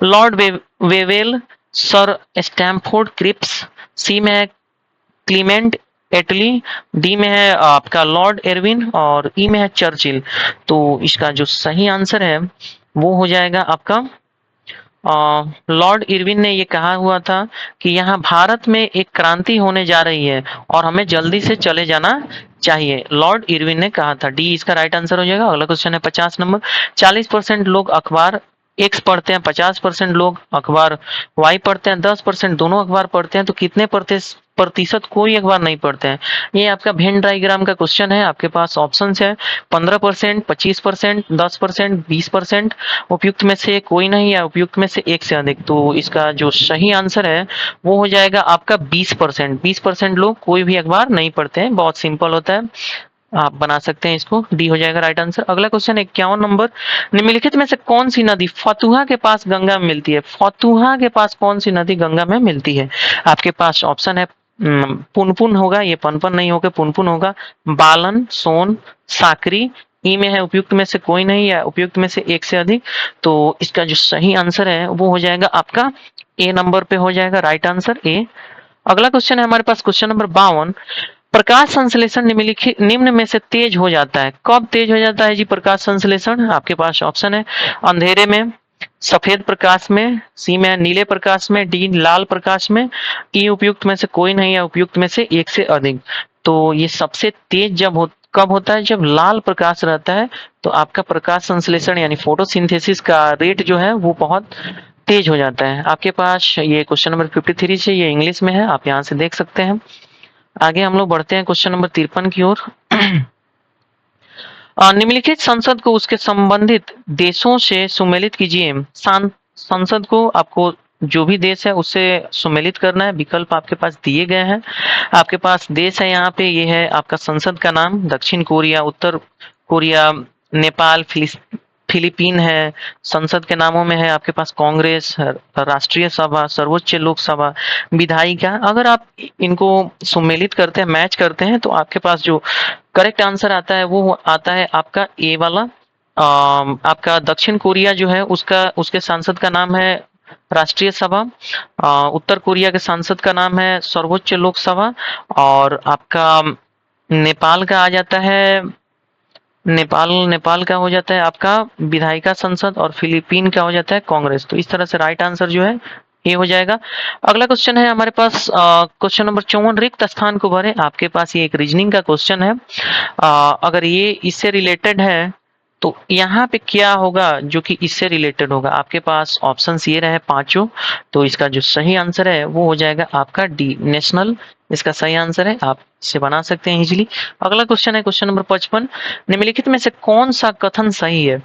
lord Wavell, sir Stafford Cripps, C में है क्लीमेंट एटली, डी में है आपका लॉर्ड एरविन और ई में है चर्चिल। तो इसका जो सही आंसर है वो हो जाएगा आपका लॉर्ड इरविन ने ये कहा हुआ था कि यहाँ भारत में एक क्रांति होने जा रही है और हमें जल्दी से चले जाना चाहिए। लॉर्ड इरविन ने कहा था। डी इसका राइट आंसर हो जाएगा। अगला क्वेश्चन है 50 नंबर। 40% लोग अखबार एक्स पढ़ते हैं, 50% लोग अखबार वाई पढ़ते हैं, 10% दोनों अखबार पढ़ते हैं, तो कितने प्रतिशत कोई अखबार नहीं पढ़ते हैं? ये आपका वेन डायग्राम का क्वेश्चन है। आपके पास ऑप्शन है 15%, 25%, 10%, 20%, उपयुक्त में से कोई नहीं या उपयुक्त में से एक से अधिक। तो इसका जो सही आंसर है वो हो जाएगा आपका 20%। 20% लोग कोई भी अखबार नहीं पढ़ते हैं। बहुत सिंपल होता है, आप बना सकते हैं इसको। डी हो जाएगा राइट आंसर। अगला क्वेश्चन 51 नंबर। निम्नलिखित में से कौन सी नदी फतुहा के पास गंगा में मिलती है? फतुहा के पास कौन सी नदी गंगा में मिलती है? आपके पास ऑप्शन है पुनपुन होगा, ये पनपन नहीं होगा, पुनपुन होगा, बालन, सोन, साकरी, ई में है उपयुक्त में से कोई नहीं या उपयुक्त में से एक से अधिक। तो इसका जो सही आंसर है वो हो जाएगा आपका ए नंबर पे हो जाएगा राइट आंसर ए। अगला क्वेश्चन है हमारे पास क्वेश्चन नंबर 52। प्रकाश संश्लेषण निम्नलिखित निम्न में से तेज हो जाता है, कब तेज हो जाता है जी प्रकाश संश्लेषण? आपके पास ऑप्शन है अंधेरे में, सफेद प्रकाश में, सी में नीले प्रकाश में, डी लाल प्रकाश में, ई उपयुक्त में से कोई नहीं या उपयुक्त में से एक से अधिक। तो ये सबसे तेज कब होता है? जब लाल प्रकाश रहता है तो आपका प्रकाश संश्लेषण यानी फोटोसिंथेसिस का रेट जो है वो बहुत तेज हो जाता है। आपके पास ये क्वेश्चन नंबर 53 से, ये इंग्लिश में है, आप यहाँ से देख सकते हैं। आगे हम लोग बढ़ते हैं क्वेश्चन नंबर 53 की ओर। निम्नलिखित संसद को उसके संबंधित देशों से सुमेलित कीजिए। संसद को आपको जो भी देश है उससे सुमेलित करना है। विकल्प आपके पास दिए गए हैं। आपके पास देश है यहाँ पे, ये है आपका संसद का नाम, दक्षिण कोरिया, उत्तर कोरिया, नेपाल, फिलीपीन है। संसद के नामों में है आपके पास कांग्रेस, राष्ट्रीय सभा, सर्वोच्च लोकसभा, विधायिका। अगर आप इनको सुमेलित करते हैं, मैच करते हैं, तो आपके पास जो करेक्ट आंसर आता है वो आता है आपका ए वाला। आपका दक्षिण कोरिया जो है उसके सांसद का नाम है राष्ट्रीय सभा, उत्तर कोरिया के सांसद का नाम है सर्वोच्च लोकसभा, और आपका नेपाल का आ जाता है नेपाल का हो जाता है आपका विधायिका संसद, और फिलीपीन का हो जाता है कांग्रेस। तो इस तरह से राइट आंसर जो है ये हो जाएगा। अगला क्वेश्चन है हमारे पास क्वेश्चन नंबर 54। रिक्त स्थान को भरें। आपके पास ये एक रीजनिंग का क्वेश्चन है। अगर ये इससे रिलेटेड है तो यहाँ पे क्या होगा जो कि इससे रिलेटेड होगा? आपके पास ऑप्शंस ये रहे पांचों। तो इसका जो सही आंसर है वो हो जाएगा आपका डी नेशनल। इसका सही आंसर है, आप इसे बना सकते हैं इजीली। अगला क्वेश्चन है क्वेश्चन नंबर 55। निम्नलिखित में से कौन सा कथन सही है?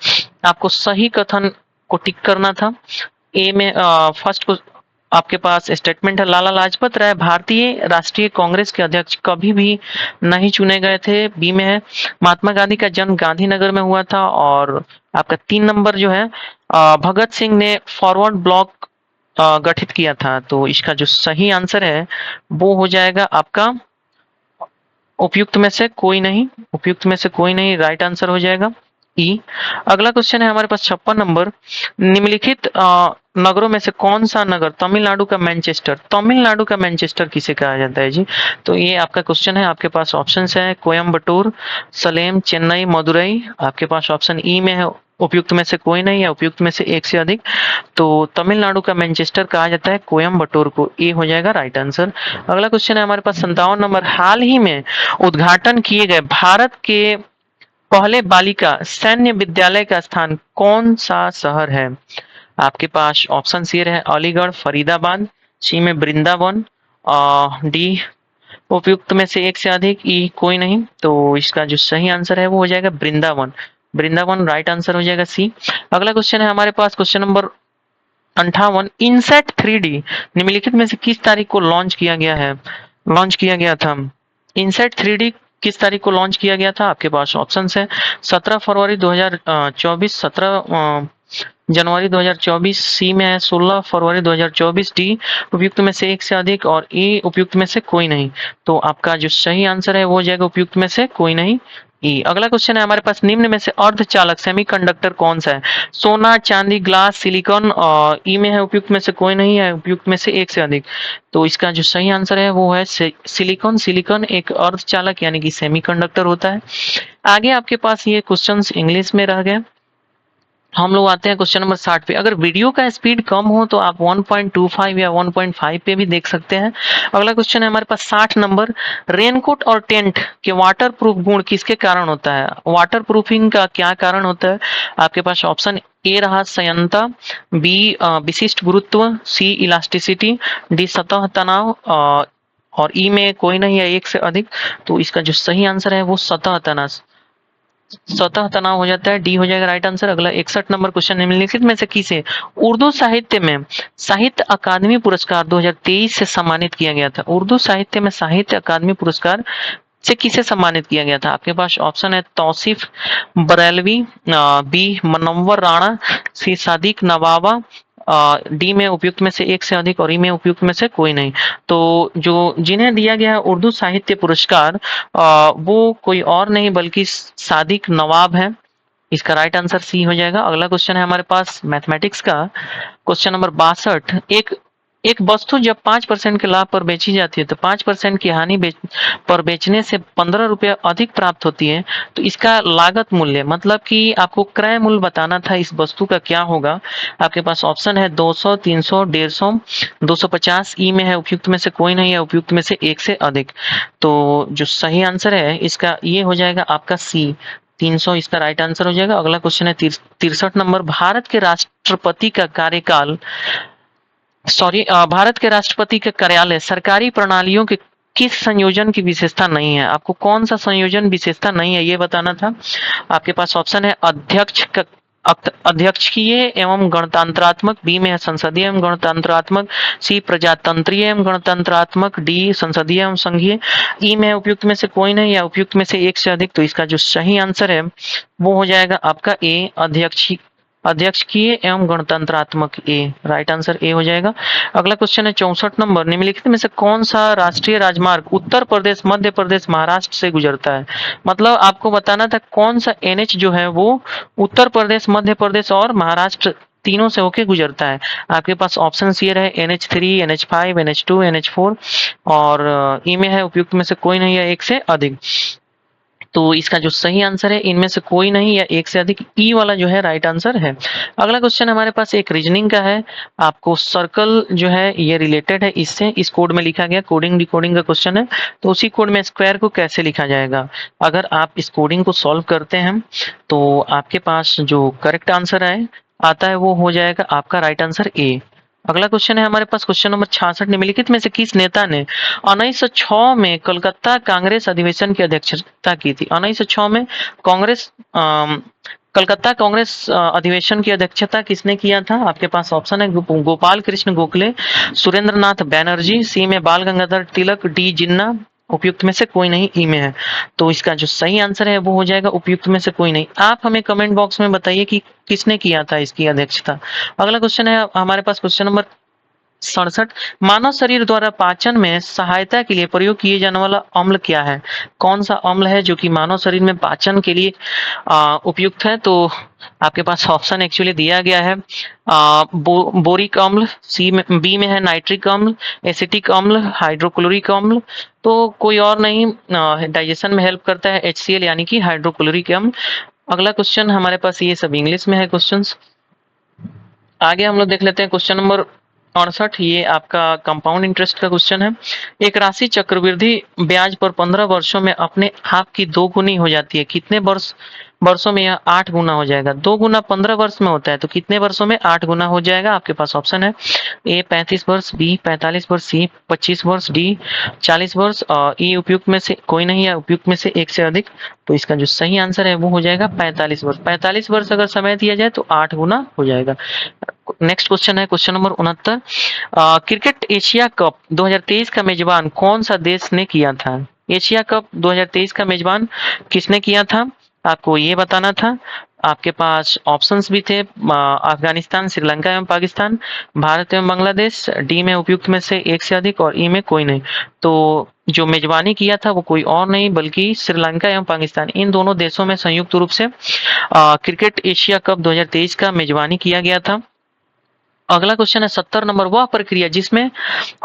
आपको सही कथन को टिक करना था। ए में फर्स्ट को आपके पास स्टेटमेंट है लाला लाजपत राय भारतीय राष्ट्रीय कांग्रेस के अध्यक्ष कभी भी नहीं चुने गए थे। बी में है महात्मा गांधी का जन्म गांधीनगर में हुआ था। और आपका 3 नंबर जो है भगत सिंह ने फॉरवर्ड ब्लॉक गठित किया था। तो इसका जो सही आंसर है वो हो जाएगा आपका उपयुक्त में से कोई नहीं, उपयुक्त में से कोई नहीं राइट आंसर हो जाएगा ई। अगला क्वेश्चन है हमारे पास 56 नंबर। निम्नलिखित नगरों में से कौन सा नगर तमिलनाडु का मैनचेस्टर, तमिलनाडु का मैनचेस्टर किसे कहा जाता है जी? तो ये आपका क्वेश्चन है। आपके पास ऑप्शंस है कोयम्बटूर, सलेम, चेन्नई, मदुरई। आपके पास ऑप्शन ई में है उपयुक्त में से कोई नहीं या उपयुक्त में से एक से अधिक। तो तमिलनाडु का मैनचेस्टर कहा जाता है कोयम्बटूर को। ए हो जाएगा राइट आंसर। अगला क्वेश्चन है हमारे पास 57 नंबर। हाल ही में उद्घाटन किए गए भारत के पहले बालिका सैन्य विद्यालय का स्थान कौन सा शहर है? आपके पास ऑप्शन ये रहे अलीगढ़, फरीदाबाद, सी में वृंदावन, डी उपयुक्त में से एक से अधिक, ई कोई नहीं। तो इसका जो सही आंसर है वो हो जाएगा वृंदावन। वृंदावन राइट आंसर हो जाएगा सी। अगला क्वेश्चन है हमारे पास क्वेश्चन नंबर 58 इनसेट 3D निम्नलिखित में से किस तारीख को लॉन्च किया गया था? इनसेट 3D किस तारीख को लॉन्च किया गया था? आपके पास ऑप्शन है 17 फरवरी 2024, 17 जनवरी 2024, सी में है 16 फरवरी 2024, डी उपयुक्त में से एक से अधिक और ई उपयुक्त में से कोई नहीं। तो आपका जो सही आंसर है वो हो जाएगा उपयुक्त में से कोई नहीं, ई। अगला क्वेश्चन है हमारे पास, निम्न में से अर्धचालक सेमीकंडक्टर कौन सा है? सोना, चांदी, ग्लास, सिलिकॉन, और ई में है उपयुक्त में से कोई नहीं है, उपयुक्त में से एक से अधिक। तो इसका जो सही आंसर है वो है सिलिकॉन। सिलिकॉन एक अर्धचालक यानी कि सेमीकंडक्टर होता है। आगे आपके पास ये क्वेश्चंस इंग्लिश में रह गए। हम लोग आते हैं क्वेश्चन नंबर 60 पे। अगर वीडियो का स्पीड कम हो तो आप 1.25 या 1.5 पे भी देख सकते हैं। अगला क्वेश्चन है हमारे पास 60 नंबर, रेनकोट और टेंट के वाटर प्रूफ गुण किसके कारण होता है? वाटर प्रूफिंग का क्या कारण होता है? आपके पास ऑप्शन ए रहा संयंता, बी विशिष्ट गुरुत्व, सी इलास्टिसिटी, डी सतह तनाव, और ई में कोई नहीं है एक से अधिक। तो इसका जो सही आंसर है वो सतह तनाव हो जाता है, डी हो जाएगा राइट आंसर। अगला 61 नंबर क्वेश्चन, निम्नलिखित में से किसे उर्दू साहित्य में साहित्य अकादमी पुरस्कार 2023 से सम्मानित किया गया था? उर्दू साहित्य में साहित्य अकादमी पुरस्कार से किसे सम्मानित किया गया था? आपके पास ऑप्शन है तौसीफ बरेलवी, बी मुनव्वर राणा, सी सादिक नवाबा, डी में उपयुक्त में से एक से अधिक और ई में उपयुक्त में से कोई नहीं। तो जो जिन्हें दिया गया है उर्दू साहित्य पुरस्कार वो कोई और नहीं बल्कि सादिक नवाब है। इसका राइट आंसर सी हो जाएगा। अगला क्वेश्चन है हमारे पास मैथमेटिक्स का, क्वेश्चन नंबर 62। एक वस्तु जब 5% के लाभ पर बेची जाती है तो 5% की हानि पर बेचने से 15 रुपये अधिक प्राप्त होती है, तो इसका लागत मूल्य मतलब कि आपको क्रय मूल्य बताना था इस वस्तु का, क्या होगा? आपके पास ऑप्शन है 200, 300, 150, 250, ई में है उपयुक्त में से कोई नहीं है, उपयुक्त में से एक से अधिक। तो जो सही आंसर है इसका ये हो जाएगा आपका सी, 300 इसका राइट आंसर हो जाएगा। अगला क्वेश्चन है 63 नंबर, भारत के राष्ट्रपति का कार्यालय सरकारी प्रणालियों के किस संयोजन की विशेषता नहीं है? आपको कौन सा संयोजन विशेषता नहीं है ये बताना था। आपके पास ऑप्शन है अध्यक्षीय एवं गणतंत्रात्मक, बी में है संसदीय एवं गणतंत्रात्मक, सी प्रजातंत्रीय एवं गणतंत्रात्मक, डी संसदीय एवं संघीय, ई में उपयुक्त में से कोई नहीं या उपयुक्त में से एक से अधिक। तो इसका जो सही आंसर है वो हो जाएगा आपका ए, अध्यक्षीय एवं गणतंत्रात्मक, ए राइट आंसर ए हो जाएगा। अगला क्वेश्चन है 64 नंबर, निम्नलिखित में से कौन सा राष्ट्रीय राजमार्ग उत्तर प्रदेश, मध्य प्रदेश, महाराष्ट्र से गुजरता है? मतलब आपको बताना था कौन सा एनएच जो है वो उत्तर प्रदेश, मध्य प्रदेश और महाराष्ट्र तीनों से होके गुजरता है। आपके पास ऑप्शन ये रहे NH3, NH5, NH2, NH4 और ई में है उपयुक्त में से कोई नहीं है एक से अधिक। तो इसका जो सही आंसर है इनमें से कोई नहीं या एक से अधिक, ई वाला जो है राइट आंसर है। अगला क्वेश्चन हमारे पास एक रीजनिंग का है। आपको सर्कल जो है ये रिलेटेड है इससे, इस कोड में लिखा गया, कोडिंग डिकोडिंग का क्वेश्चन है। तो उसी कोड में स्क्वायर को कैसे लिखा जाएगा, अगर आप इस कोडिंग को सॉल्व करते हैं तो आपके पास जो करेक्ट आंसर है आता है वो हो जाएगा आपका राइट आंसर ए। अगला क्वेश्चन है हमारे पास क्वेश्चन नंबर 66, निम्नलिखित में से किस नेता ने 1906 में कलकत्ता कांग्रेस अधिवेशन की अध्यक्षता की थी? 1906 में कलकत्ता कांग्रेस अधिवेशन की अध्यक्षता किसने किया था? आपके पास ऑप्शन है गोपाल कृष्ण गोखले, सुरेंद्र नाथ बैनर्जी, सी में बाल गंगाधर तिलक, डी जिन्ना, उपयुक्त में से कोई नहीं ई में है। तो इसका जो सही आंसर है वो हो जाएगा उपयुक्त में से कोई नहीं। आप हमें कमेंट बॉक्स में बताइए कि किसने किया था इसकी अध्यक्षता। अगला क्वेश्चन है हमारे पास क्वेश्चन नंबर 67, मानव शरीर द्वारा पाचन में सहायता के लिए प्रयोग किए जाने वाला अम्ल क्या है? कौन सा अम्ल है जो कि मानव शरीर में पाचन के लिए उपयुक्त है? तो आपके पास ऑप्शन एक्चुअली दिया गया है बोरिक अम्ल, बी में है नाइट्रिक अम्ल, एसिटिक अम्ल, हाइड्रोक्लोरिक अम्ल। तो कोई और नहीं डाइजेशन में हेल्प करता है HCl यानी कि हाइड्रोक्लोरिक अम्ल। अगला क्वेश्चन हमारे पास ये सब इंग्लिश में है क्वेश्चंस। आगे हम लोग देख लेते हैं क्वेश्चन नंबर 68, ये आपका कंपाउंड इंटरेस्ट का क्वेश्चन है। एक राशि चक्रवृद्धि ब्याज पर 15 वर्षों में अपने आप की 2 गुनी हो जाती है, कितने वर्षों में यह 8 गुना हो जाएगा? 2 गुना 15 वर्ष में होता है तो कितने वर्षों में 8 गुना हो जाएगा? आपके पास ऑप्शन है ए 35 वर्ष, बी 45 वर्ष, सी 25 वर्ष, डी 40 वर्ष और ई उपयुक्त में से कोई नहीं है, उपयुक्त में से एक से अधिक। तो इसका जो सही आंसर है वो हो जाएगा 45 वर्ष। 45 वर्ष अगर समय दिया जाए तो 8 गुना हो जाएगा। नेक्स्ट क्वेश्चन है question number 69। Cricket Asia cup 2023 का मेजबान कौन सा देश ने किया था? एशिया कप 2023 का मेजबान किसने किया था? आपको ये बताना था। आपके पास ऑप्शंस भी थे, अफगानिस्तान, श्रीलंका एवं पाकिस्तान, भारत एवं बांग्लादेश, डी में उपयुक्त में से एक से अधिक और ई में कोई नहीं। तो जो मेजबानी किया था वो कोई और नहीं बल्कि श्रीलंका एवं पाकिस्तान, इन दोनों देशों में संयुक्त रूप से क्रिकेट एशिया कप 2023 का मेजबानी किया गया था। अगला क्वेश्चन है 70 नंबर। वह प्रक्रिया जिसमें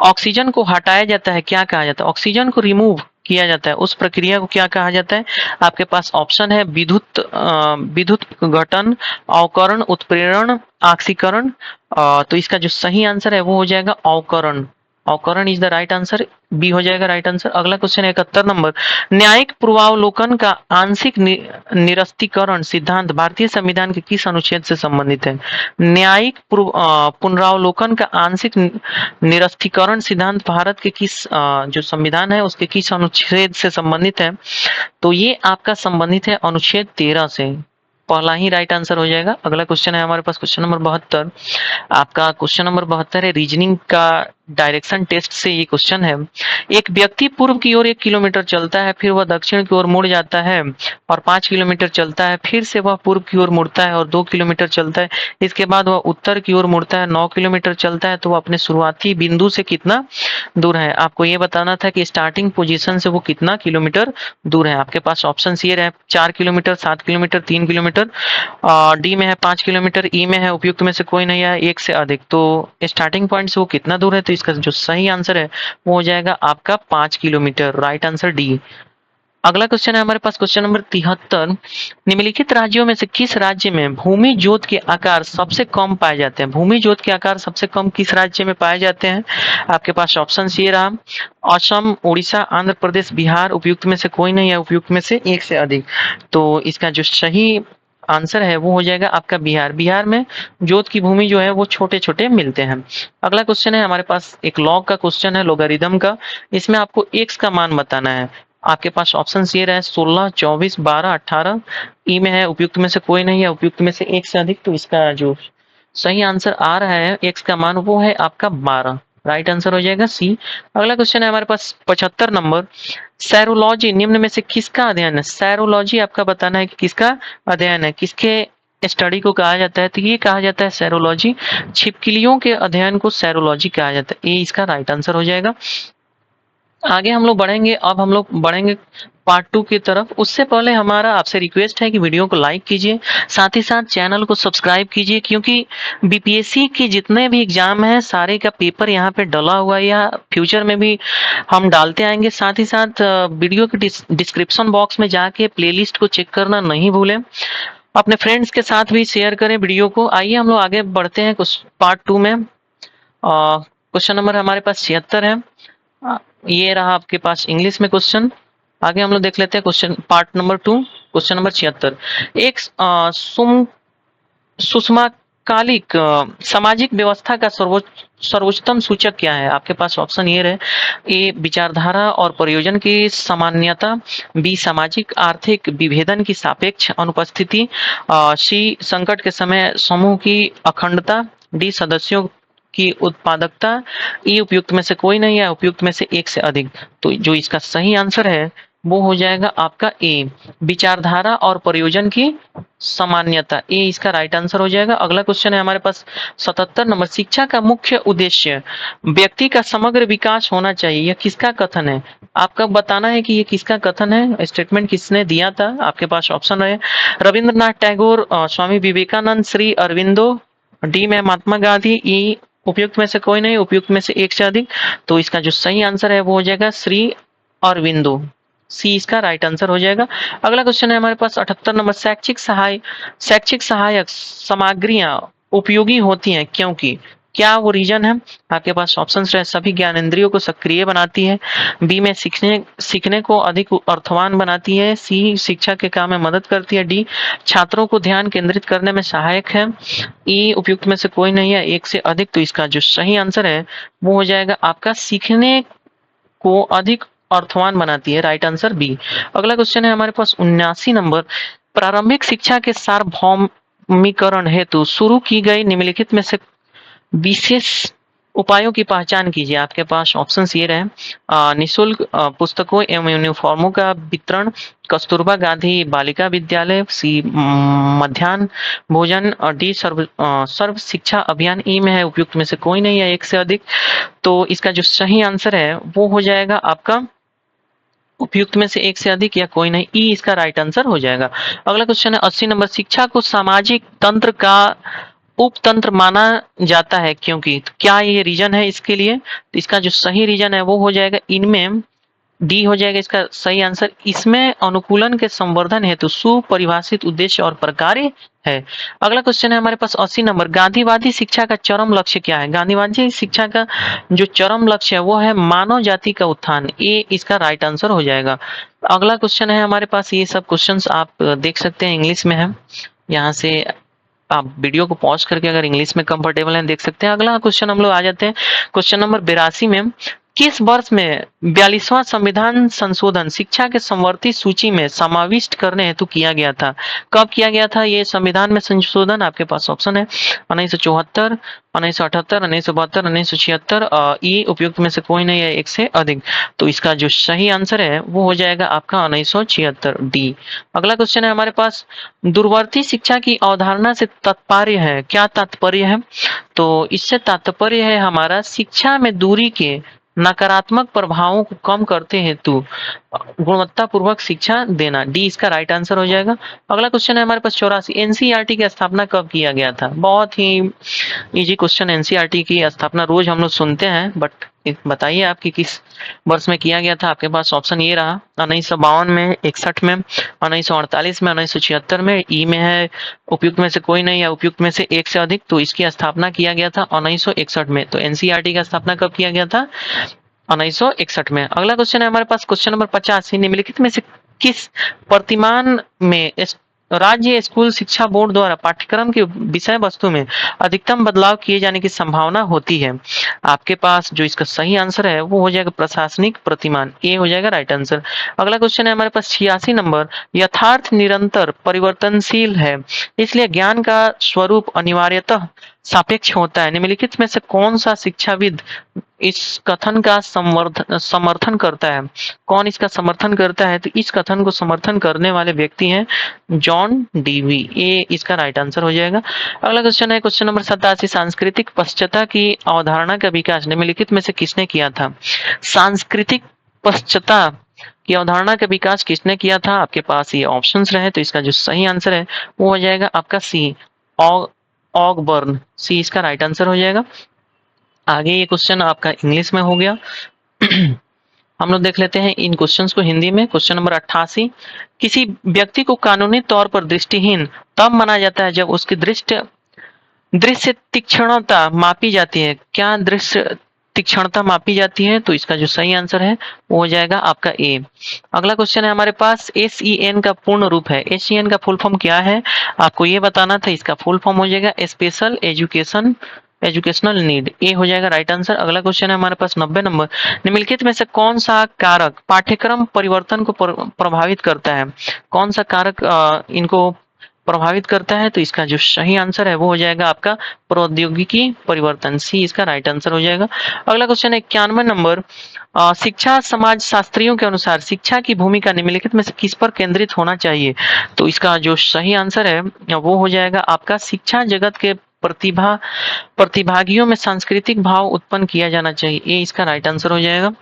ऑक्सीजन को हटाया जाता है क्या कहा जाता है? ऑक्सीजन को रिमूव किया जाता है उस प्रक्रिया को क्या कहा जाता है? आपके पास ऑप्शन है विद्युत घटन, अवकरण, उत्प्रेरण, ऑक्सीकरण। तो इसका जो सही आंसर है वो हो जाएगा अवकरण। अवकरण is the right answer, B हो जाएगा राइट आंसर। अगला क्वेश्चन है 71 नंबर। न्यायिक पूर्वावलोकन का आंशिक निरस्तीकरण सिद्धांत भारतीय संविधान के किस अनुच्छेद से संबंधित है? न्यायिक पुनरावलोकन का आंशिक निरस्तीकरण सिद्धांत भारत के किस जो संविधान है उसके किस अनुच्छेद से संबंधित है? तो ये आपका संबंधित है अनुच्छेद 13 से। पहला ही राइट आंसर हो जाएगा। अगला क्वेश्चन है हमारे पास क्वेश्चन नंबर 72। आपका क्वेश्चन नंबर 72 है रीजनिंग का डायरेक्शन टेस्ट से ये क्वेश्चन है। एक व्यक्ति पूर्व की ओर 1 किलोमीटर चलता है, फिर वह दक्षिण की ओर मुड़ जाता है और 5 किलोमीटर चलता है, फिर से वह पूर्व की ओर मुड़ता है और 2 किलोमीटर चलता है, इसके बाद वह उत्तर की ओर मुड़ता है, 9 किलोमीटर चलता है, तो वह अपने शुरुआती बिंदु से कितना दूर है? आपको ये बताना था कि स्टार्टिंग पोजीशन से वो कितना किलोमीटर दूर है। आपके पास ऑप्शन ये रहे 4 किलोमीटर, 7 किलोमीटर, 3 किलोमीटर, डी में है 5 किलोमीटर, ई में है उपयुक्त में से कोई नहीं है एक से अधिक। तो स्टार्टिंग पॉइंट से वो कितना दूर है? तो इसका जो सही आंसर है वो हो जाएगा आपका 5 किलोमीटर, राइट आंसर डी। अगला क्वेश्चन है हमारे पास क्वेश्चन नंबर 73। निम्नलिखित राज्यों में से किस राज्य में भूमि जोत के आकार सबसे कम पाए जाते हैं? भूमि जोत के आकार सबसे कम किस राज्य में पाए जाते हैं? आपके पास ऑप्शन ये रहा असम, उड़ीसा, आंध्र प्रदेश, बिहार। उपयुक्त में से कोई नहीं है, उपयुक्त में से एक से अधिक। तो इसका जो सही आंसर है वो हो जाएगा आपका बिहार। बिहार में जोत की भूमि जो है वो छोटे छोटे मिलते हैं। अगला क्वेश्चन है हमारे पास एक लॉग का क्वेश्चन है, लोगारिथम का। इसमें आपको एक्स का मान बताना है। आपके पास ऑप्शन ये रहे 16, 24, 12, 18। ई में है उपयुक्त में से कोई नहीं है, उपयुक्त में से एक से अधिक। तो इसका जो सही आंसर आ रहा है एक्स का मान वो है आपका 12, राइट आंसर हो जाएगा सी। अगला क्वेश्चन है हमारे पास 75 नंबर। सैरोलॉजी निम्न में से किसका अध्ययन है? सैरोलॉजी आपका बताना है कि किसका अध्ययन है, किसके स्टडी को कहा जाता है? तो ये कहा जाता है सैरोलॉजी, छिपकलियों के अध्ययन को सैरोलॉजी कहा जाता है। ये इसका राइट आंसर हो जाएगा। आगे हम लोग बढ़ेंगे, अब हम लोग बढ़ेंगे पार्ट 2 की तरफ। उससे पहले हमारा आपसे रिक्वेस्ट है कि वीडियो को लाइक कीजिए, साथ ही साथ चैनल को सब्सक्राइब कीजिए, क्योंकि बीपीएससी के जितने भी एग्जाम हैं सारे का पेपर यहाँ पे डला हुआ है या फ्यूचर में भी हम डालते आएंगे। साथ ही साथ वीडियो के डिस्क्रिप्शन बॉक्स में जाके प्लेलिस्ट को चेक करना नहीं भूलें। अपने फ्रेंड्स के साथ भी शेयर करें वीडियो को। आइए हम लोग आगे बढ़ते हैं कुछ पार्ट 2 में। क्वेश्चन नंबर हमारे पास 76 है। ये रहा आपके पास इंग्लिश में क्वेश्चन। आगे हम लोग देख लेते हैं question part number 2, question number 76। एक सुषमाकालिक सामाजिक व्यवस्था का सर्वोच्चतम सूचक क्या है? आपके पास ऑप्शन ये रहे ए विचारधारा और प्रयोजन की सामान्यता, बी सामाजिक आर्थिक विभेदन की सापेक्ष अनुपस्थिति, सी संकट के समय समूह की अखंडता, डी सदस्यों की उत्पादकता, ई उपयुक्त में से कोई नहीं है, उपयुक्त में से एक से अधिक। तो जो इसका सही आंसर है वो हो जाएगा आपका ए विचारधारा और प्रयोजन की सामान्यता। ए इसका राइट आंसर हो जाएगा। अगला क्वेश्चन है हमारे पास 77 नंबर। शिक्षा का मुख्य उद्देश्य व्यक्ति का समग्र विकास होना चाहिए, यह किसका कथन है? आपका बताना है कि ये किसका कथन है, स्टेटमेंट किसने दिया था। आपके पास ऑप्शन रहे रविंद्रनाथ टैगोर, स्वामी विवेकानंद, श्री अरविंदो, डी में महात्मा गांधी, ई उपयुक्त में से कोई नहीं, उपयुक्त में से एक से अधिक। तो इसका जो सही आंसर है वो हो जाएगा श्री अरविंदो, सी इसका राइट आंसर हो जाएगा। अगला क्वेश्चन है हमारे पास 78 नंबर। शैक्षिक सहायक सामग्रियां उपयोगी होती हैं क्योंकि, क्या वो रीजन है? आपके पास ऑप्शंस रहे सभी ज्ञानेंद्रियों को सक्रिय बनाती है, बी में सीखने को अधिक अर्थवान बनाती है, सी शिक्षा के काम में मदद करती है, डी छात्रों को ध्यान केंद्रित करने में सहायक है, ई उपयुक्त में से कोई नहीं है, एक से अधिक। तो इसका जो सही आंसर है वो हो जाएगा आपका सीखने को अधिक अर्थवान बनाती है, राइट आंसर बी। अगला क्वेश्चन है हमारे पास 79 नंबर। प्रारंभिक शिक्षा के सार्वभौमिकरण हेतु शुरू की गई निम्नलिखित में से विशेष उपायों की पहचान कीजिए। आपके पास ऑप्शंस ये रहे, निःशुल्क पुस्तकों एवं यूनिफॉर्मों का वितरण, कस्तूरबा गांधी बालिका विद्यालय, सी मध्याह्न भोजन, और डी सर्व शिक्षा अभियान। ई में है उपयुक्त में से कोई नहीं है एक से अधिक। तो इसका जो सही आंसर है वो हो जाएगा आपका उपयुक्त में से एक से अधिक या कोई नहीं, ई इसका राइट आंसर हो जाएगा। अगला क्वेश्चन है 80 नंबर, शिक्षा को सामाजिक तंत्र का उपतंत्र माना जाता है क्योंकि, तो क्या ये रीजन है इसके लिए? तो इसका जो सही रीजन है वो हो जाएगा इनमें डी हो जाएगा इसका सही आंसर। इसमें अनुकूलन के संवर्धन हेतु सुपरिभाषित उद्देश्य और प्रकार्य है। अगला क्वेश्चन है हमारे पास 80 नंबर, गांधीवादी शिक्षा का चरम लक्ष्य क्या है? गांधीवादी शिक्षा का जो चरम लक्ष्य है वो है मानव जाति का उत्थान। ये इसका राइट आंसर हो जाएगा। अगला क्वेश्चन है हमारे पास, ये सब क्वेश्चंस आप देख सकते हैं इंग्लिश में है, यहाँ से आप वीडियो को पॉज करके अगर इंग्लिश में कंफर्टेबल हैं देख सकते हैं। अगला क्वेश्चन हम लोग आ जाते हैं क्वेश्चन नंबर 82 में, किस वर्ष में 42वां संविधान संशोधन शिक्षा के समवर्ती सूची में समाविष्ट करने हेतु किया गया था? कब किया गया था ये संविधान में संशोधन? आपके पास ऑप्शन है 1974, 1978, 1972, 1976। ये उपयुक्त में से कोई नहीं है एक से अधिक। तो इसका जो सही आंसर है वो हो जाएगा आपका 1976 डी। अगला क्वेश्चन है हमारे पास, दूरवर्ती शिक्षा की अवधारणा से तात्पर्य है, क्या तात्पर्य है? तो इससे तात्पर्य है हमारा शिक्षा में दूरी के नकारात्मक प्रभावों को कम करते हेतु गुणवत्तापूर्वक शिक्षा देना। डी इसका राइट आंसर हो जाएगा। अगला क्वेश्चन है हमारे पास 84, एनसीईआरटी की स्थापना कब किया गया था? बहुत ही इजी क्वेश्चन, एनसीईआरटी की स्थापना रोज हम लोग सुनते हैं, बट बताइए आपकी किस वर्ष में किया गया था? आपके पास ऑप्शन ये रहा, 1952 में, 61 में, 1948 में, 1976 में। ई में है उपयुक्त में से कोई नहीं है, उपयुक्त में से एक से अधिक। तो इसकी स्थापना किया गया था 1961 में। तो एनसीईआरटी का स्थापना कब किया गया था? 1961 में। अगला क्वेश्चन है हमारे पास क्वेश्चन नंबर 50, निम्नलिखित में से किस प्रतिमान में राज्य स्कूल शिक्षा बोर्ड द्वारा पाठ्यक्रम के विषय वस्तु में अधिकतम बदलाव किए जाने की संभावना होती है? आपके पास जो इसका सही आंसर है वो हो जाएगा प्रशासनिक प्रतिमान। ए हो जाएगा राइट आंसर। अगला क्वेश्चन है हमारे पास 86 नंबर, यथार्थ निरंतर परिवर्तनशील है, इसलिए ज्ञान का स्वरूप अनिवार्यतः सापेक्ष होता है। निम्नलिखित में से कौन सा शिक्षाविद इस कथन का समर्थन करता है? कौन इसका समर्थन करता है? तो इस कथन को समर्थन करने वाले व्यक्ति हैं जॉन डीवी। ये इसका राइट आंसर हो जाएगा। अगला क्वेश्चन है क्वेश्चन नंबर 87, सांस्कृतिक पश्चाता की अवधारणा का विकास निम्नलिखित में से किसने किया था? सांस्कृतिक पश्चाता की अवधारणा का विकास किसने किया था? आपके पास ये ऑप्शंस रहे, तो इसका जो सही आंसर है वो हो जाएगा आपका सी, ऑगबर्न। सी इसका राइट आंसर हो जाएगा। आगे ये क्वेश्चन आपका इंग्लिश में हो गया। हम लोग देख लेते हैं इन क्वेश्चंस को हिंदी में। क्वेश्चन नंबर 88, किसी व्यक्ति को कानूनी तौर पर दृष्टिहीन तब माना जाता है जब उसकी दृश्य तीक्ष्णता मापी जाती है। क्या दृश्य तीक्ष्णता मापी जाती है? तो इसका जो सही आंसर है वो हो जाएगा आपका ए। अगला क्वेश्चन है हमारे पास, SEN का पूर्ण रूप है। SEN का फुल फॉर्म क्या है आपको ये बताना था। इसका फुल फॉर्म हो जाएगा स्पेशल एजुकेशनल नीड। ए हो जाएगा राइट आंसर। अगला क्वेश्चन है हमारे पास 90 नंबर, निम्नलिखित में से कौन सा कारक पाठ्यक्रम परिवर्तन को प्रभावित करता है? कौन सा कारक इनको प्रभावित करता है? तो इसका जो सही आंसर है वो हो जाएगा आपका प्रौद्योगिकी परिवर्तन। सी इसका राइट आंसर हो जाएगा। अगला क्वेश्चन है 91 नंबर, शिक्षा समाज शास्त्रियों के अनुसार शिक्षा की भूमिका निम्नलिखित में से किस पर केंद्रित होना चाहिए? तो इसका जो सही आंसर है वो हो जाएगा आपका शिक्षा जगत के प्रतिभागियों में सांस्कृतिक भाव उत्पन्न किया जाना चाहिए। ये इसका राइट आंसर हो जाएगा।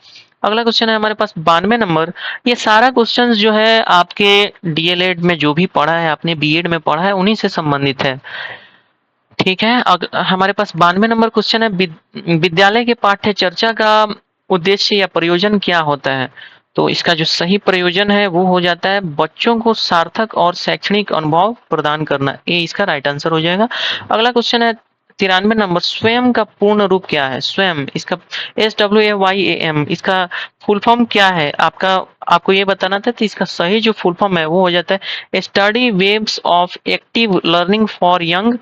अगला क्वेश्चन है हमारे पास 92 नंबर, ये सारा क्वेश्चन जो है आपके डीएलएड में जो भी पढ़ा है, आपने बीएड में पढ़ा है, उन्हीं से संबंधित है। ठीक है, हमारे पास 92 नंबर क्वेश्चन है, विद्यालय के पाठ्य चर्चा का उद्देश्य या प्रयोजन क्या होता है? तो इसका जो सही प्रयोजन है वो हो जाता है बच्चों को सार्थक और शैक्षणिक अनुभव प्रदान करना। ये इसका राइट आंसर हो जाएगा। अगला क्वेश्चन है 93 नंबर, स्वयं का पूर्ण रूप क्या है? स्वयं, इसका SWAYAM, इसका फुल फॉर्म क्या है? आपको ये बताना था। तो इसका सही जो फुल फॉर्म है वो हो जाता है study waves of active learning for young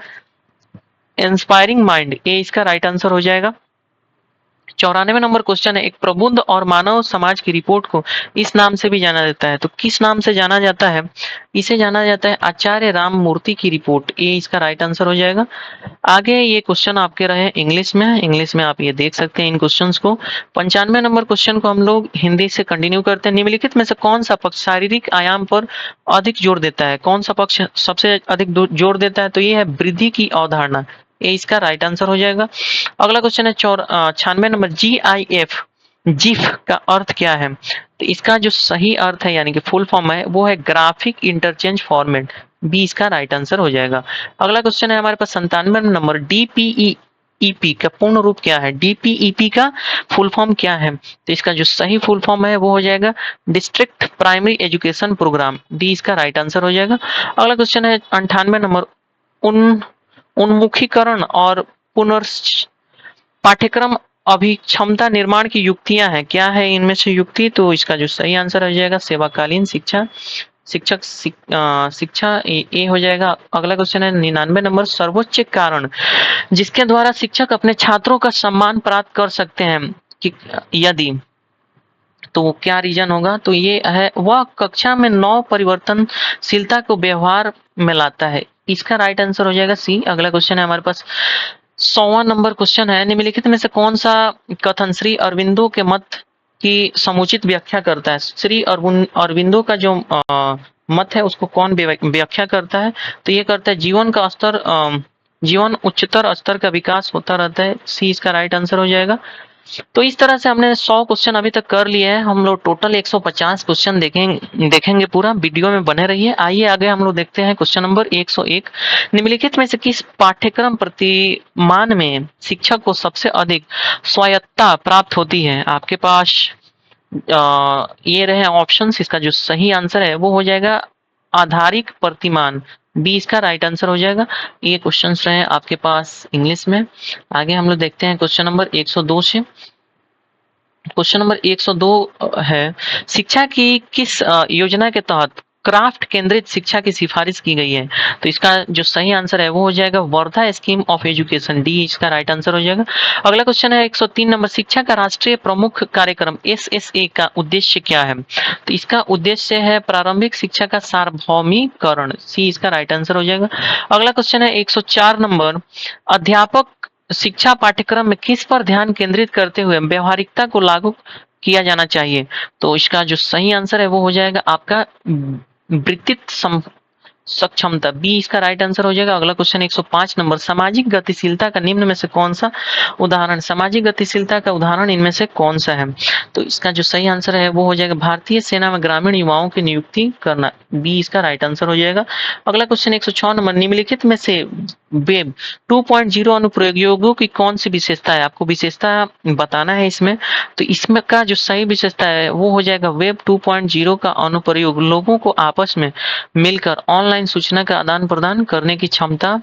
inspiring mind. ये इसका राइट आंसर हो जाएगा। 94 नंबर क्वेश्चन है, एक प्रबुद्ध और मानव समाज की रिपोर्ट को इस नाम से भी जाना जाता है, तो किस नाम से जाना जाता है? इसे जाना जाता है आचार्य राम मूर्ति की रिपोर्ट, ये इसका राइट आंसर हो जाएगा। आगे ये क्वेश्चन आपके रहे इंग्लिश में, इंग्लिश में आप ये देख सकते हैं इन क्वेश्चंस को। 95 नंबर क्वेश्चन को हम लोग हिंदी से कंटिन्यू करते हैं। निम्नलिखित में से कौन सा पक्ष शारीरिक आयाम पर अधिक जोर देता है? कौन सा पक्ष सबसे अधिक जोर देता है? तो ये है वृद्धि की अवधारणा, ये इसका राइट आंसर हो जाएगा। अगला क्वेश्चन है 96 नंबर, GIF जिफ का अर्थ क्या है? तो इसका जो सही अर्थ है यानी कि फुल फॉर्म है वो है ग्राफिक इंटरचेंज फॉर्मेट, बी इसका राइट आंसर हो जाएगा। अगला क्वेश्चन है हमारे पास 97 नंबर, DPEP का पूर्ण रूप क्या है? DPEP का फुल फॉर्म क्या है? तो इसका जो सही फुल फॉर्म है वो हो जाएगा district primary education program, D इसका राइट आंसर हो जाएगा। अगला क्वेश्चन है 98 नंबर, उन्मुखीकरण और पुनर् पाठ्यक्रम अभिक्षमता निर्माण की युक्तियां हैं, क्या है इनमें से युक्ति? तो इसका जो सही आंसर हो जाएगा सेवाकालीन शिक्षा, शिक्षा ए हो जाएगा। अगला क्वेश्चन है 99 नंबर, सर्वोच्च कारण जिसके द्वारा शिक्षक अपने छात्रों का सम्मान प्राप्त कर सकते हैं कि यदि, तो क्या रीजन होगा? तो ये है वह कक्षा में नव परिवर्तनशीलता को व्यवहार में लाता है, इसका राइट आंसर हो जाएगा सी। अगला क्वेश्चन है हमारे पास 100वां नंबर क्वेश्चन है, निम्नलिखित में से कौन सा कथन श्री अरविंदो के मत की समुचित व्याख्या करता है? श्री अरविंदो का जो मत है उसको कौन व्याख्या करता है? तो ये करता है जीवन उच्चतर स्तर का विकास होता रहता है, सी इसका राइट आंसर हो जाएगा। तो इस तरह से हमने 100 क्वेश्चन अभी तक कर लिए हैं, हम लोग टोटल 150 क्वेश्चन देखेंगे पूरा वीडियो में बने रहिए। आइए आगे हम लोग देखते हैं क्वेश्चन नंबर 101, निम्नलिखित में से किस पाठ्यक्रम प्रतिमान में शिक्षक को सबसे अधिक स्वायत्तता प्राप्त होती है? आपके पास ये रहे ऑप्शंस, इसका जो सही आंसर है वो हो जाएगा आधारिक प्रतिमान, बी इसका राइट आंसर हो जाएगा। ये क्वेश्चंस रहे आपके पास इंग्लिश में। आगे हम लोग देखते हैं क्वेश्चन नंबर 102 से। क्वेश्चन नंबर 102 है, शिक्षा की किस योजना के तहत क्राफ्ट केंद्रित शिक्षा की सिफारिश की गई है? तो इसका जो सही आंसर है वो हो जाएगा Wardha scheme of education, D इसका राइट आंसर हो जाएगा। अगला क्वेश्चन है 103 नंबर, शिक्षा का राष्ट्रीय प्रमुख कार्यक्रम SSA का उद्देश्य क्या है? तो इसका उद्देश्य है प्रारंभिक शिक्षा का सार्वभौमिकरण, सी इसका राइट आंसर हो जाएगा। अगला क्वेश्चन है 104 नंबर, अध्यापक शिक्षा पाठ्यक्रम में किस पर ध्यान केंद्रित करते हुए व्यवहारिकता को लागू किया जाना चाहिए? तो इसका जो सही आंसर है वो हो जाएगा आपका वृत्तित्व सक्षमता, बी इसका राइट आंसर हो जाएगा। अगला क्वेश्चन 105 नंबर, सामाजिक गतिशीलता का निम्न में से कौन सा उदाहरण, सामाजिक गतिशीलता का उदाहरण इनमें से कौन सा है? तो इसका जो सही आंसर है वो हो जाएगा भारतीय सेना में ग्रामीण युवाओं की नियुक्ति करना, बी इसका राइट आंसर हो जाएगा। अगला क्वेश्चन 106 नंबर, निम्नलिखित में से वेब 2.0 अनुप्रयोगों की कौन सी विशेषता है? आपको विशेषता बताना है इसमें, तो इसमें का जो सही विशेषता है वो हो जाएगा वेब 2.0 का अनुप्रयोग लोगों को आपस में मिलकर ऑनलाइन सूचना का आदान प्रदान करने की क्षमता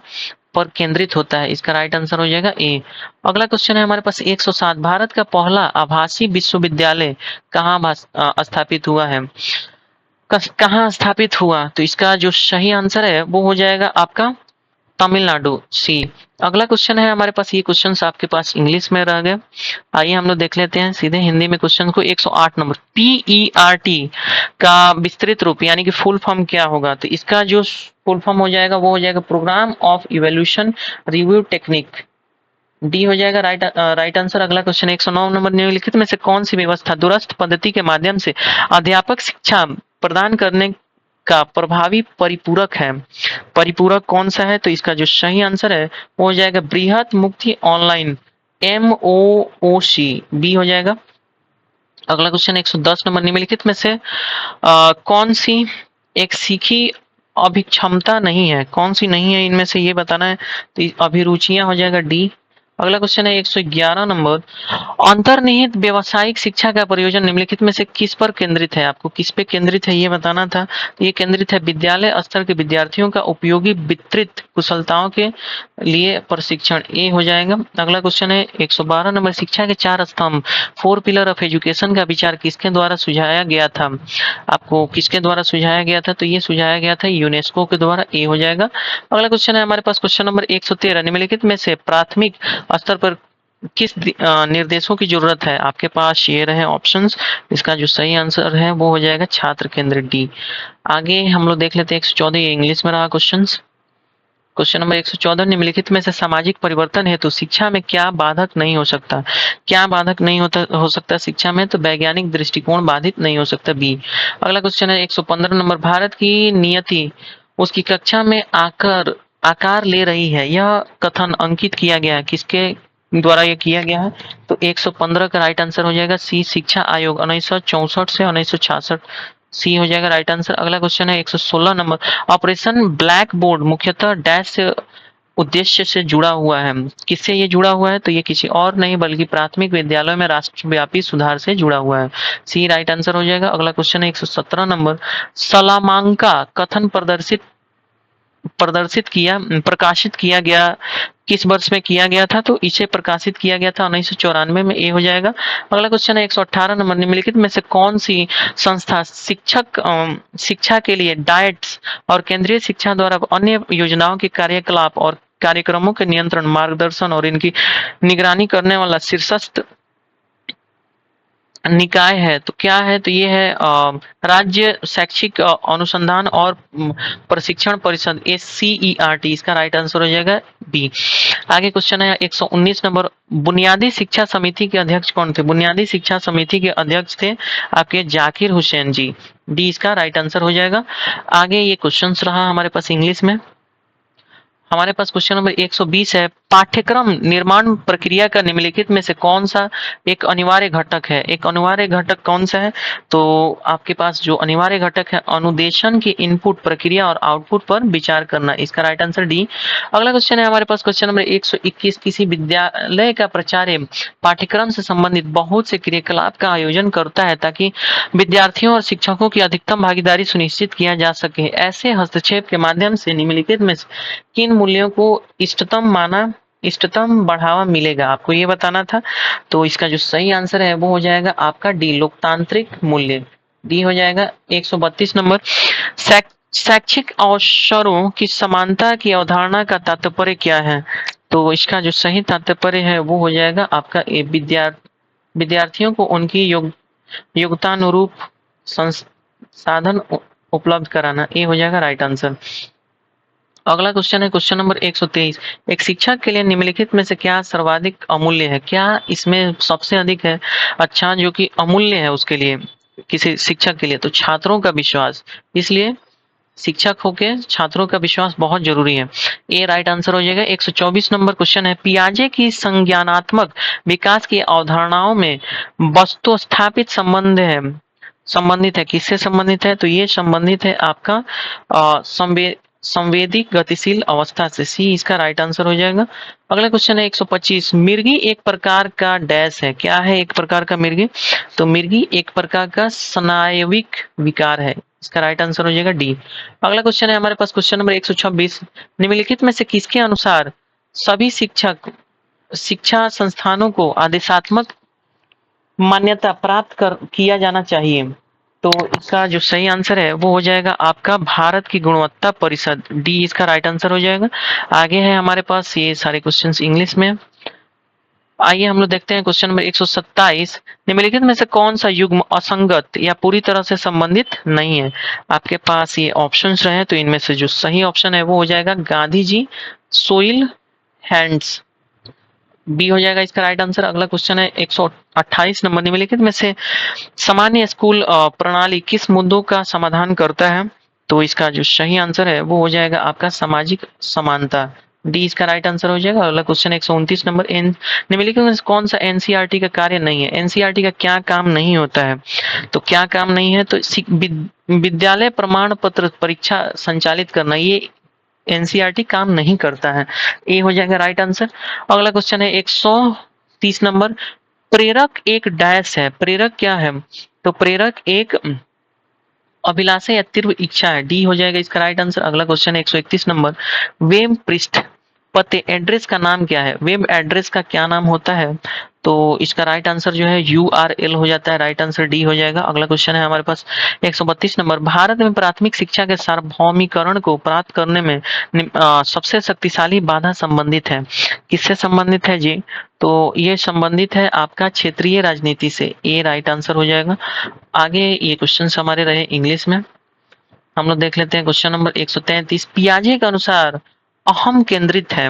पर केंद्रित होता है, इसका राइट आंसर हो जाएगा ए। अगला क्वेश्चन है हमारे पास 107, भारत का पहला आभासी विश्वविद्यालय कहाँ स्थापित हुआ है? कहाँ स्थापित हुआ? तो इसका जो सही आंसर है वो हो जाएगा आपका तमिलनाडु, सी। अगला क्वेश्चन है हमारे पास, ये क्वेश्चन आपके पास इंग्लिश में रह गए, आइए हम लोग देख लेते हैं सीधे हिंदी में क्वेश्चन को। 108 नंबर, PERT का विस्तृत रूप यानी कि फुल फॉर्म क्या होगा? तो इसका जो फुल फॉर्म हो जाएगा वो हो जाएगा program of evaluation review technique, D हो जाएगा राइट आंसर। अगला क्वेश्चन 109 नंबर, निम्नलिखित में से कौन सी व्यवस्था दूरस्थ पद्धति के माध्यम से अध्यापक शिक्षा प्रदान करने का प्रभावी परिपूरक है? परिपूरक कौन सा है? तो इसका जो सही आंसर है वो हो जाएगा बृहत मुक्ति ऑनलाइन, MOOC, बी हो जाएगा। अगला क्वेश्चन 110 नंबर, निम्नलिखित में से कौन सी एक सीखी अभिक्षमता नहीं है? कौन सी नहीं है इनमें से ये बताना है, तो अभिरुचियां हो जाएगा डी। अगला क्वेश्चन है 111 नंबर, अंतर्निहित व्यावसायिक शिक्षा का प्रयोजन निम्नलिखित में से किस पर केंद्रित है? आपको किस पे केंद्रित है ये बताना था, तो ये केंद्रित है विद्यालय स्तर के विद्यार्थियों का उपयोगी वितरित कुशलताओं के लिए प्रशिक्षण, ए हो जाएगा। अगला क्वेश्चन है 112 नंबर, शिक्षा के 4 स्तंभ 4 पिलर ऑफ एजुकेशन का विचार किसके द्वारा सुझाया गया था? आपको किसके द्वारा सुझाया गया था? तो ये सुझाया गया था यूनेस्को के द्वारा, ए हो जाएगा। अगला क्वेश्चन है हमारे पास क्वेश्चन नंबर 113, निम्नलिखित में से प्राथमिक स्तर पर किस निर्देशों की जरूरत है? आपके पास ये रहे ऑप्शंस। इसका जो सही आंसर है वो हो जाएगा छात्र केंद्र डी। आगे हम लोग देख लेते हैं 114, ये इंग्लिश में रहा क्वेश्चंस। क्वेश्चन नंबर 114, निम्नलिखित में से सामाजिक परिवर्तन हेतु शिक्षा में क्या बाधक नहीं हो सकता? क्या बाधक नहीं हो सकता शिक्षा में? तो वैज्ञानिक दृष्टिकोण बाधित नहीं हो सकता, बी। अगला क्वेश्चन है 115 नंबर, भारत की नियति उसकी कक्षा में आकर आकार ले रही है, यह कथन अंकित किया गया है, किसके द्वारा यह किया गया है? तो 115 का राइट आंसर हो जाएगा सी, शिक्षा आयोग 1964 से 1966, सी हो जाएगा राइट आंसर। अगला क्वेश्चन है 116 नंबर, ऑपरेशन ब्लैक बोर्ड मुख्यतः डैश से उद्देश्य से जुड़ा हुआ है, किससे ये जुड़ा हुआ है? तो ये किसी और नहीं बल्कि प्राथमिक विद्यालयों में राष्ट्रव्यापी सुधार से जुड़ा हुआ है, सी राइट आंसर हो जाएगा। अगला क्वेश्चन है 117 नंबर, सलामांका कथन प्रकाशित किया गया किस वर्ष में किया गया था? तो इसे प्रकाशित किया गया था 1994 में, ए हो जाएगा। अगला क्वेश्चन है 118 नंबर, निम्नलिखित में से कौन सी संस्था शिक्षा के लिए डाइट्स और केंद्रीय शिक्षा द्वारा अन्य योजनाओं के कार्यकलाप और कार्यक्रमों के नियंत्रण, मार्गदर्शन और इनकी निगरानी करने वाला शीर्षस्थ निकाय है? तो क्या है? तो ये है राज्य शैक्षिक अनुसंधान और प्रशिक्षण परिषद, SCERT, इसका राइट आंसर हो जाएगा बी। आगे क्वेश्चन है 119 नंबर, बुनियादी शिक्षा समिति के अध्यक्ष कौन थे? बुनियादी शिक्षा समिति के अध्यक्ष थे आपके जाकिर हुसैन जी, डी इसका राइट आंसर हो जाएगा। आगे ये क्वेश्चन रहा हमारे पास इंग्लिश में। हमारे पास क्वेश्चन नंबर 120 है, पाठ्यक्रम निर्माण प्रक्रिया का निम्नलिखित में से कौन सा एक अनिवार्य घटक है? एक अनिवार्य घटक कौन सा है? तो आपके पास जो अनिवार्य घटक है, अनुदेशन की इनपुट प्रक्रिया और आउटपुट पर विचार करना, इसका राइट आंसर डी। अगला क्वेश्चन है हमारे पास क्वेश्चन नंबर 121, किसी विद्यालय का प्राचार्य पाठ्यक्रम से संबंधित बहुत से क्रियाकलाप का आयोजन करता है ताकि विद्यार्थियों और शिक्षकों की अधिकतम भागीदारी सुनिश्चित किया जा सके। ऐसे हस्तक्षेप के माध्यम से निम्नलिखित में किन मूल्यों को इष्टतम बढ़ावा मिलेगा? आपको ये बताना था। तो इसका जो सही आंसर है वो हो जाएगा आपका डी, लोकतांत्रिक मूल्य, डी हो जाएगा। 132 नंबर, शैक्षिक अवसरों की समानता की अवधारणा का तात्पर्य क्या है? तो इसका जो सही तात्पर्य है वो हो जाएगा आपका ए, विद्यार्थियों को उनकी योग्यतानुरूप संसाधन उपलब्ध कराना, ए हो जाएगा राइट आंसर। अगला क्वेश्चन है क्वेश्चन नंबर 123, एक शिक्षक के लिए निम्नलिखित में से क्या सर्वाधिक अमूल्य है? क्या इसमें सबसे अधिक है अच्छा जो कि अमूल्य है उसके लिए, किसी शिक्षक के लिए? तो छात्रों का विश्वास, इसलिए शिक्षक होके छात्रों का विश्वास बहुत जरूरी है, ए राइट आंसर हो जाएगा। 124 नंबर क्वेश्चन है, पियाजे की संज्ञानात्मक विकास की अवधारणाओं में वस्तु स्थापित संबंधित है, किससे संबंधित है? तो ये संबंधित है आपका संवेदी गतिशील अवस्था से, सी इसका राइट आंसर हो जाएगा। अगला क्वेश्चन है 125, मिर्गी एक प्रकार का डैश है, क्या है एक प्रकार का मिर्गी? तो मिर्गी एक प्रकार का स्नायविक विकार है, इसका राइट आंसर हो जाएगा डी। अगला क्वेश्चन है हमारे पास क्वेश्चन नंबर 126, निम्नलिखित में से किसके अनुसार सभी शिक्षा संस्थानों को आदेशात्मक मान्यता प्राप्त किया जाना चाहिए? तो इसका जो सही आंसर है वो हो जाएगा आपका भारत की गुणवत्ता परिषद, डी इसका राइट आंसर हो जाएगा। आगे है हमारे पास ये सारे क्वेश्चंस इंग्लिश में। आइए हम लोग देखते हैं क्वेश्चन नंबर 127, निम्नलिखित में से कौन सा युग्म असंगत या पूरी तरह से संबंधित नहीं है? आपके पास ये ऑप्शंस रहे तो इनमें से जो सही ऑप्शन है वो हो जाएगा Gandhi ji soil hands, B हो जाएगा इसका राइट आंसर। अगला क्वेश्चन है 128 नंबर, निम्नलिखित में से सामान्य स्कूल प्रणाली किस मुद्दों का समाधान करता है? तो इसका जो सही आंसर है वो हो जाएगा आपका सामाजिक समानता, डी इसका राइट आंसर हो जाएगा। अगला क्वेश्चन 129 नंबर, निम्नलिखित में से कौन सा एनसीईआरटी का कार्य नहीं है? एनसीईआरटी का क्या काम नहीं होता है? तो क्या काम नहीं है? तो विद्यालय प्रमाण पत्र परीक्षा संचालित करना, ये एनसीईआरटी काम नहीं करता है, ए हो जाएगा राइट आंसर। अगला क्वेश्चन है 130 नंबर, प्रेरक एक डैश है, प्रेरक क्या है? तो प्रेरक एक अभिलाषा या तीव्र इच्छा है, डी हो जाएगा इसका राइट आंसर। अगला क्वेश्चन है 131 नंबर, वेब पृष्ठ पते एड्रेस का नाम क्या है? वेब एड्रेस का क्या नाम होता है? तो इसका राइट आंसर जो है URL हो जाता है, राइट आंसर डी हो जाएगा। अगला क्वेश्चन है हमारे पास 132 नंबर, भारत में प्राथमिक शिक्षा के सार्वभौमिकरण को प्राप्त करने में सबसे शक्तिशाली बाधा संबंधित है, किससे संबंधित है जी? तो ये संबंधित है आपका क्षेत्रीय राजनीति से। ये राइट आंसर हो जाएगा। आगे ये क्वेश्चन हमारे रहे इंग्लिश में। हम लोग देख लेते हैं क्वेश्चन नंबर 133। पियाजे के अनुसार अहम केंद्रित है।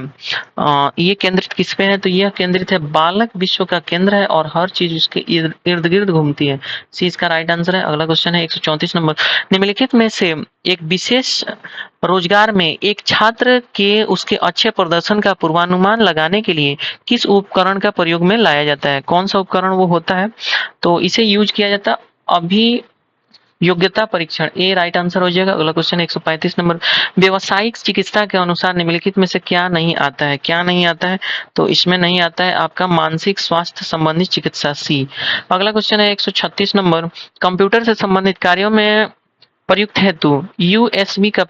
ये केंद्रित किस पे है? तो यह केंद्रित है बालक विश्व का केंद्र है और हर चीज उसके इर्द गिर्द घूमती है। सी इसका राइट आंसर है। अगला क्वेश्चन है 134 नंबर। निम्नलिखित में से एक विशेष रोजगार में एक छात्र के उसके अच्छे प्रदर्शन का पूर्वानुमान लगाने के लिए किस उपकरण का प्रयोग में लाया जाता है? कौन सा उपकरण वो होता है? तो इसे यूज किया जाता अभी योग्यता परीक्षण। ए राइट आंसर हो जाएगा। अगला क्वेश्चन 135 नंबर। व्यवसायिक चिकित्सा के अनुसार निम्नलिखित में से क्या नहीं आता है? क्या नहीं आता है? तो इसमें नहीं आता है आपका मानसिक स्वास्थ्य संबंधी चिकित्सा, सी। अगला क्वेश्चन है 136 नंबर। कंप्यूटर से संबंधित कार्यों में प्रयुक्त हेतु यूएसबी का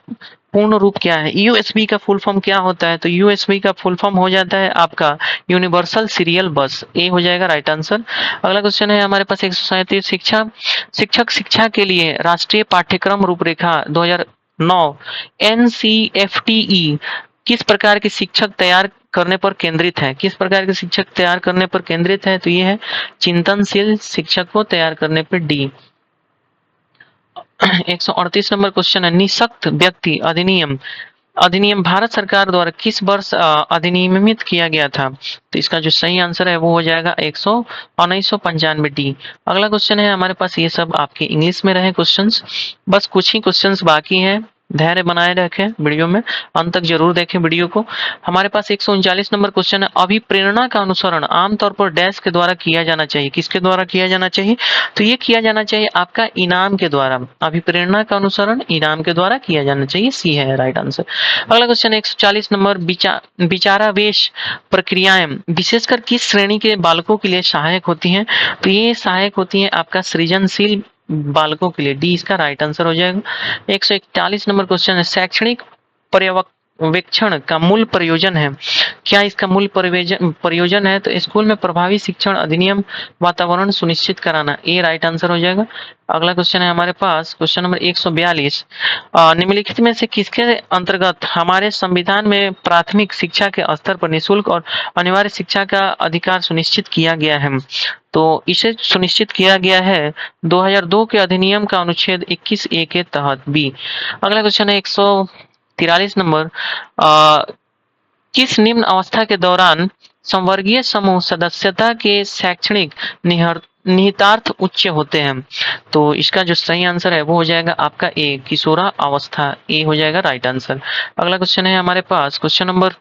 पूर्ण रूप क्या है? यूएसबी का फुल फॉर्म क्या होता है? तो यूएसबी का फुल फॉर्म हो जाता है आपका यूनिवर्सल सीरियल बस। ए हो जाएगा राइट आंसर। अगला क्वेश्चन है हमारे पास 137। शिक्षक शिक्षा के लिए राष्ट्रीय पाठ्यक्रम रूपरेखा 2009 एनसीएफटीई किस प्रकार के शिक्षक तैयार करने पर केंद्रित है? किस प्रकार के शिक्षक तैयार करने पर केंद्रित है? तो ये है चिंतनशील शिक्षक को तैयार करने पर, डी। 138 नंबर क्वेश्चन है। निःशक्त व्यक्ति अधिनियम अधिनियम भारत सरकार द्वारा किस वर्ष अधिनियमित किया गया था? तो इसका जो सही आंसर है वो हो जाएगा 1995, डी। अगला क्वेश्चन है हमारे पास, ये सब आपके इंग्लिश में रहे क्वेश्चंस। बस कुछ ही क्वेश्चंस बाकी हैं। धैर्य बनाए रखें, वीडियो में अंत तक जरूर देखें वीडियो को। हमारे पास 139 नंबर क्वेश्चन है। अभिप्रेरणा का अनुसरण आमतौर पर डैश के द्वारा किया जाना चाहिए। किसके द्वारा किया जाना चाहिए? तो ये किया जाना चाहिए आपका इनाम के द्वारा। अभिप्रेरणा का अनुसरण इनाम के द्वारा किया जाना चाहिए, सी है राइट आंसर। अगला क्वेश्चन 140 नंबर। विचारावेश प्रक्रियाएं विशेषकर किस श्रेणी के बालकों के लिए सहायक होती हैं? तो ये सहायक होती है आपका सृजनशील बालकों के लिए, डी इसका राइट आंसर हो जाएगा। 141 नंबर क्वेश्चन है। शैक्षणिक पर्यवेक्षण का मूल प्रयोजन है। क्या इसका मूल प्रयोजन है? तो स्कूल में प्रभावी शिक्षण अधिनियम वातावरण सुनिश्चित कराना, ए राइट आंसर हो जाएगा। अगला क्वेश्चन है हमारे पास क्वेश्चन नंबर 142। निम्नलिखित में से किसके अंतर्गत हमारे संविधान में प्राथमिक शिक्षा के स्तर पर निःशुल्क और अनिवार्य शिक्षा का अधिकार सुनिश्चित किया गया है? तो इसे सुनिश्चित किया गया है 2002 के अधिनियम का अनुच्छेद 21A के तहत, बी। अगला क्वेश्चन है 143 नंबर। किस निम्न अवस्था के दौरान संवर्गीय समूह सदस्यता के शैक्षणिक निहितार्थ उच्च होते हैं? तो इसका जो सही आंसर है वो हो जाएगा आपका ए, किशोरा अवस्था, ए हो जाएगा राइट आंसर। अगला क्वेश्चन है हमारे पास क्वेश्चन नंबर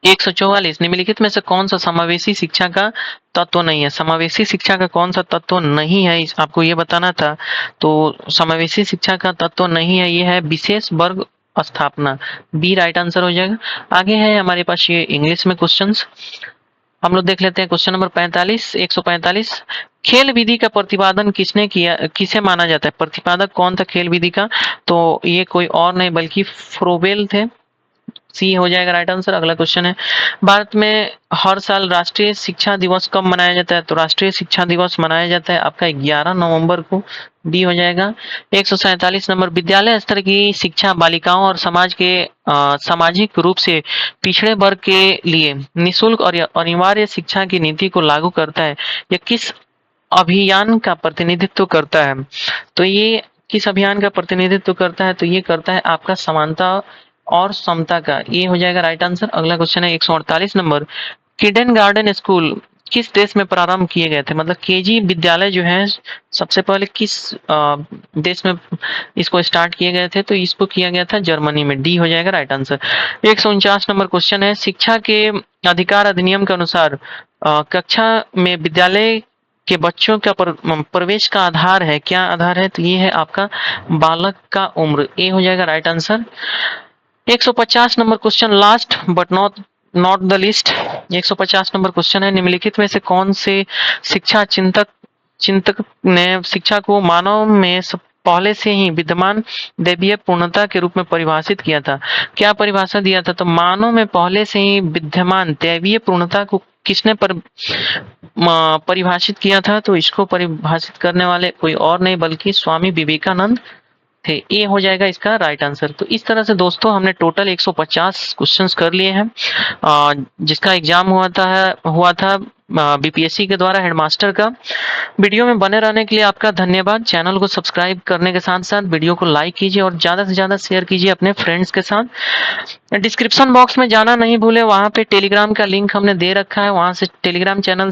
144। निम्नलिखित में से कौन सा समावेशी शिक्षा का तत्व नहीं है? समावेशी शिक्षा का कौन सा तत्व नहीं है, आपको ये बताना था। तो समावेशी शिक्षा का तत्व नहीं है, ये है विशेष वर्ग स्थापना, बी राइट आंसर हो जाएगा। आगे है हमारे पास ये इंग्लिश में क्वेश्चंस। हम लोग देख लेते हैं क्वेश्चन नंबर 45। 145। खेल विधि का प्रतिपादन किसने किया? किसे माना जाता है? प्रतिपादक कौन था खेल विधि का? तो ये कोई और नहीं बल्कि फ्रोबेल थे, सी हो जाएगा राइट आंसर। अगला क्वेश्चन है। भारत में हर साल राष्ट्रीय शिक्षा दिवस कब मनाया जाता है? तो राष्ट्रीय शिक्षा दिवस मनाया जाता है आपका 11 नवंबर को, डी हो जाएगा। 147 नंबर। विद्यालय स्तर की शिक्षा बालिकाओं और समाज के सामाजिक रूप से पिछड़े वर्ग के लिए निःशुल्क और अनिवार्य शिक्षा की नीति को लागू करता है। यह किस अभियान का प्रतिनिधित्व करता है? तो ये किस अभियान का प्रतिनिधित्व करता है? तो ये करता है आपका समानता और समता का, ये हो जाएगा राइट आंसर। अगला क्वेश्चन है 148 नंबर। किंडरगार्टन स्कूल किस देश में प्रारंभ किए गए थे? मतलब केजी विद्यालय जो है सबसे पहले किस देश में इसको स्टार्ट किए गए थे? तो इसको किया गया था जर्मनी में, डी हो जाएगा राइट आंसर। 149 नंबर क्वेश्चन है। शिक्षा के अधिकार अधिनियम के अनुसार कक्षा में विद्यालय के बच्चों का प्रवेश का आधार है, क्या आधार है? तो ये है आपका बालक का उम्र, ए हो जाएगा right answer. 150 number question, last but not the list. 150 number question है। निम्नलिखित में से कौन से शिक्षा चिंतक ने शिक्षा को मानव में पहले से ही विद्यमान दैवीय पूर्णता के रूप में परिभाषित किया था? क्या परिभाषा दिया था? तो मानव में पहले से ही विद्यमान दैवीय पूर्णता को किसने परिभाषित किया था? तो इसको परिभाषित करने वाले कोई और नहीं बल्कि स्वामी विवेकानंद थे। ए हो जाएगा इसका राइट आंसर। तो इस तरह से दोस्तों हमने टोटल 150 क्वेश्चंस कर लिए हैं, जिसका एग्जाम हुआ था बीपीएससी के द्वारा हेडमास्टर का। वीडियो में बने रहने के लिए आपका धन्यवाद। चैनल को सब्सक्राइब करने के साथ साथ वीडियो को लाइक कीजिए और ज़्यादा से ज़्यादा शेयर कीजिए अपने फ्रेंड्स के साथ। डिस्क्रिप्शन बॉक्स में जाना नहीं भूले, वहाँ पे टेलीग्राम का लिंक हमने दे रखा है, वहाँ से टेलीग्राम चैनल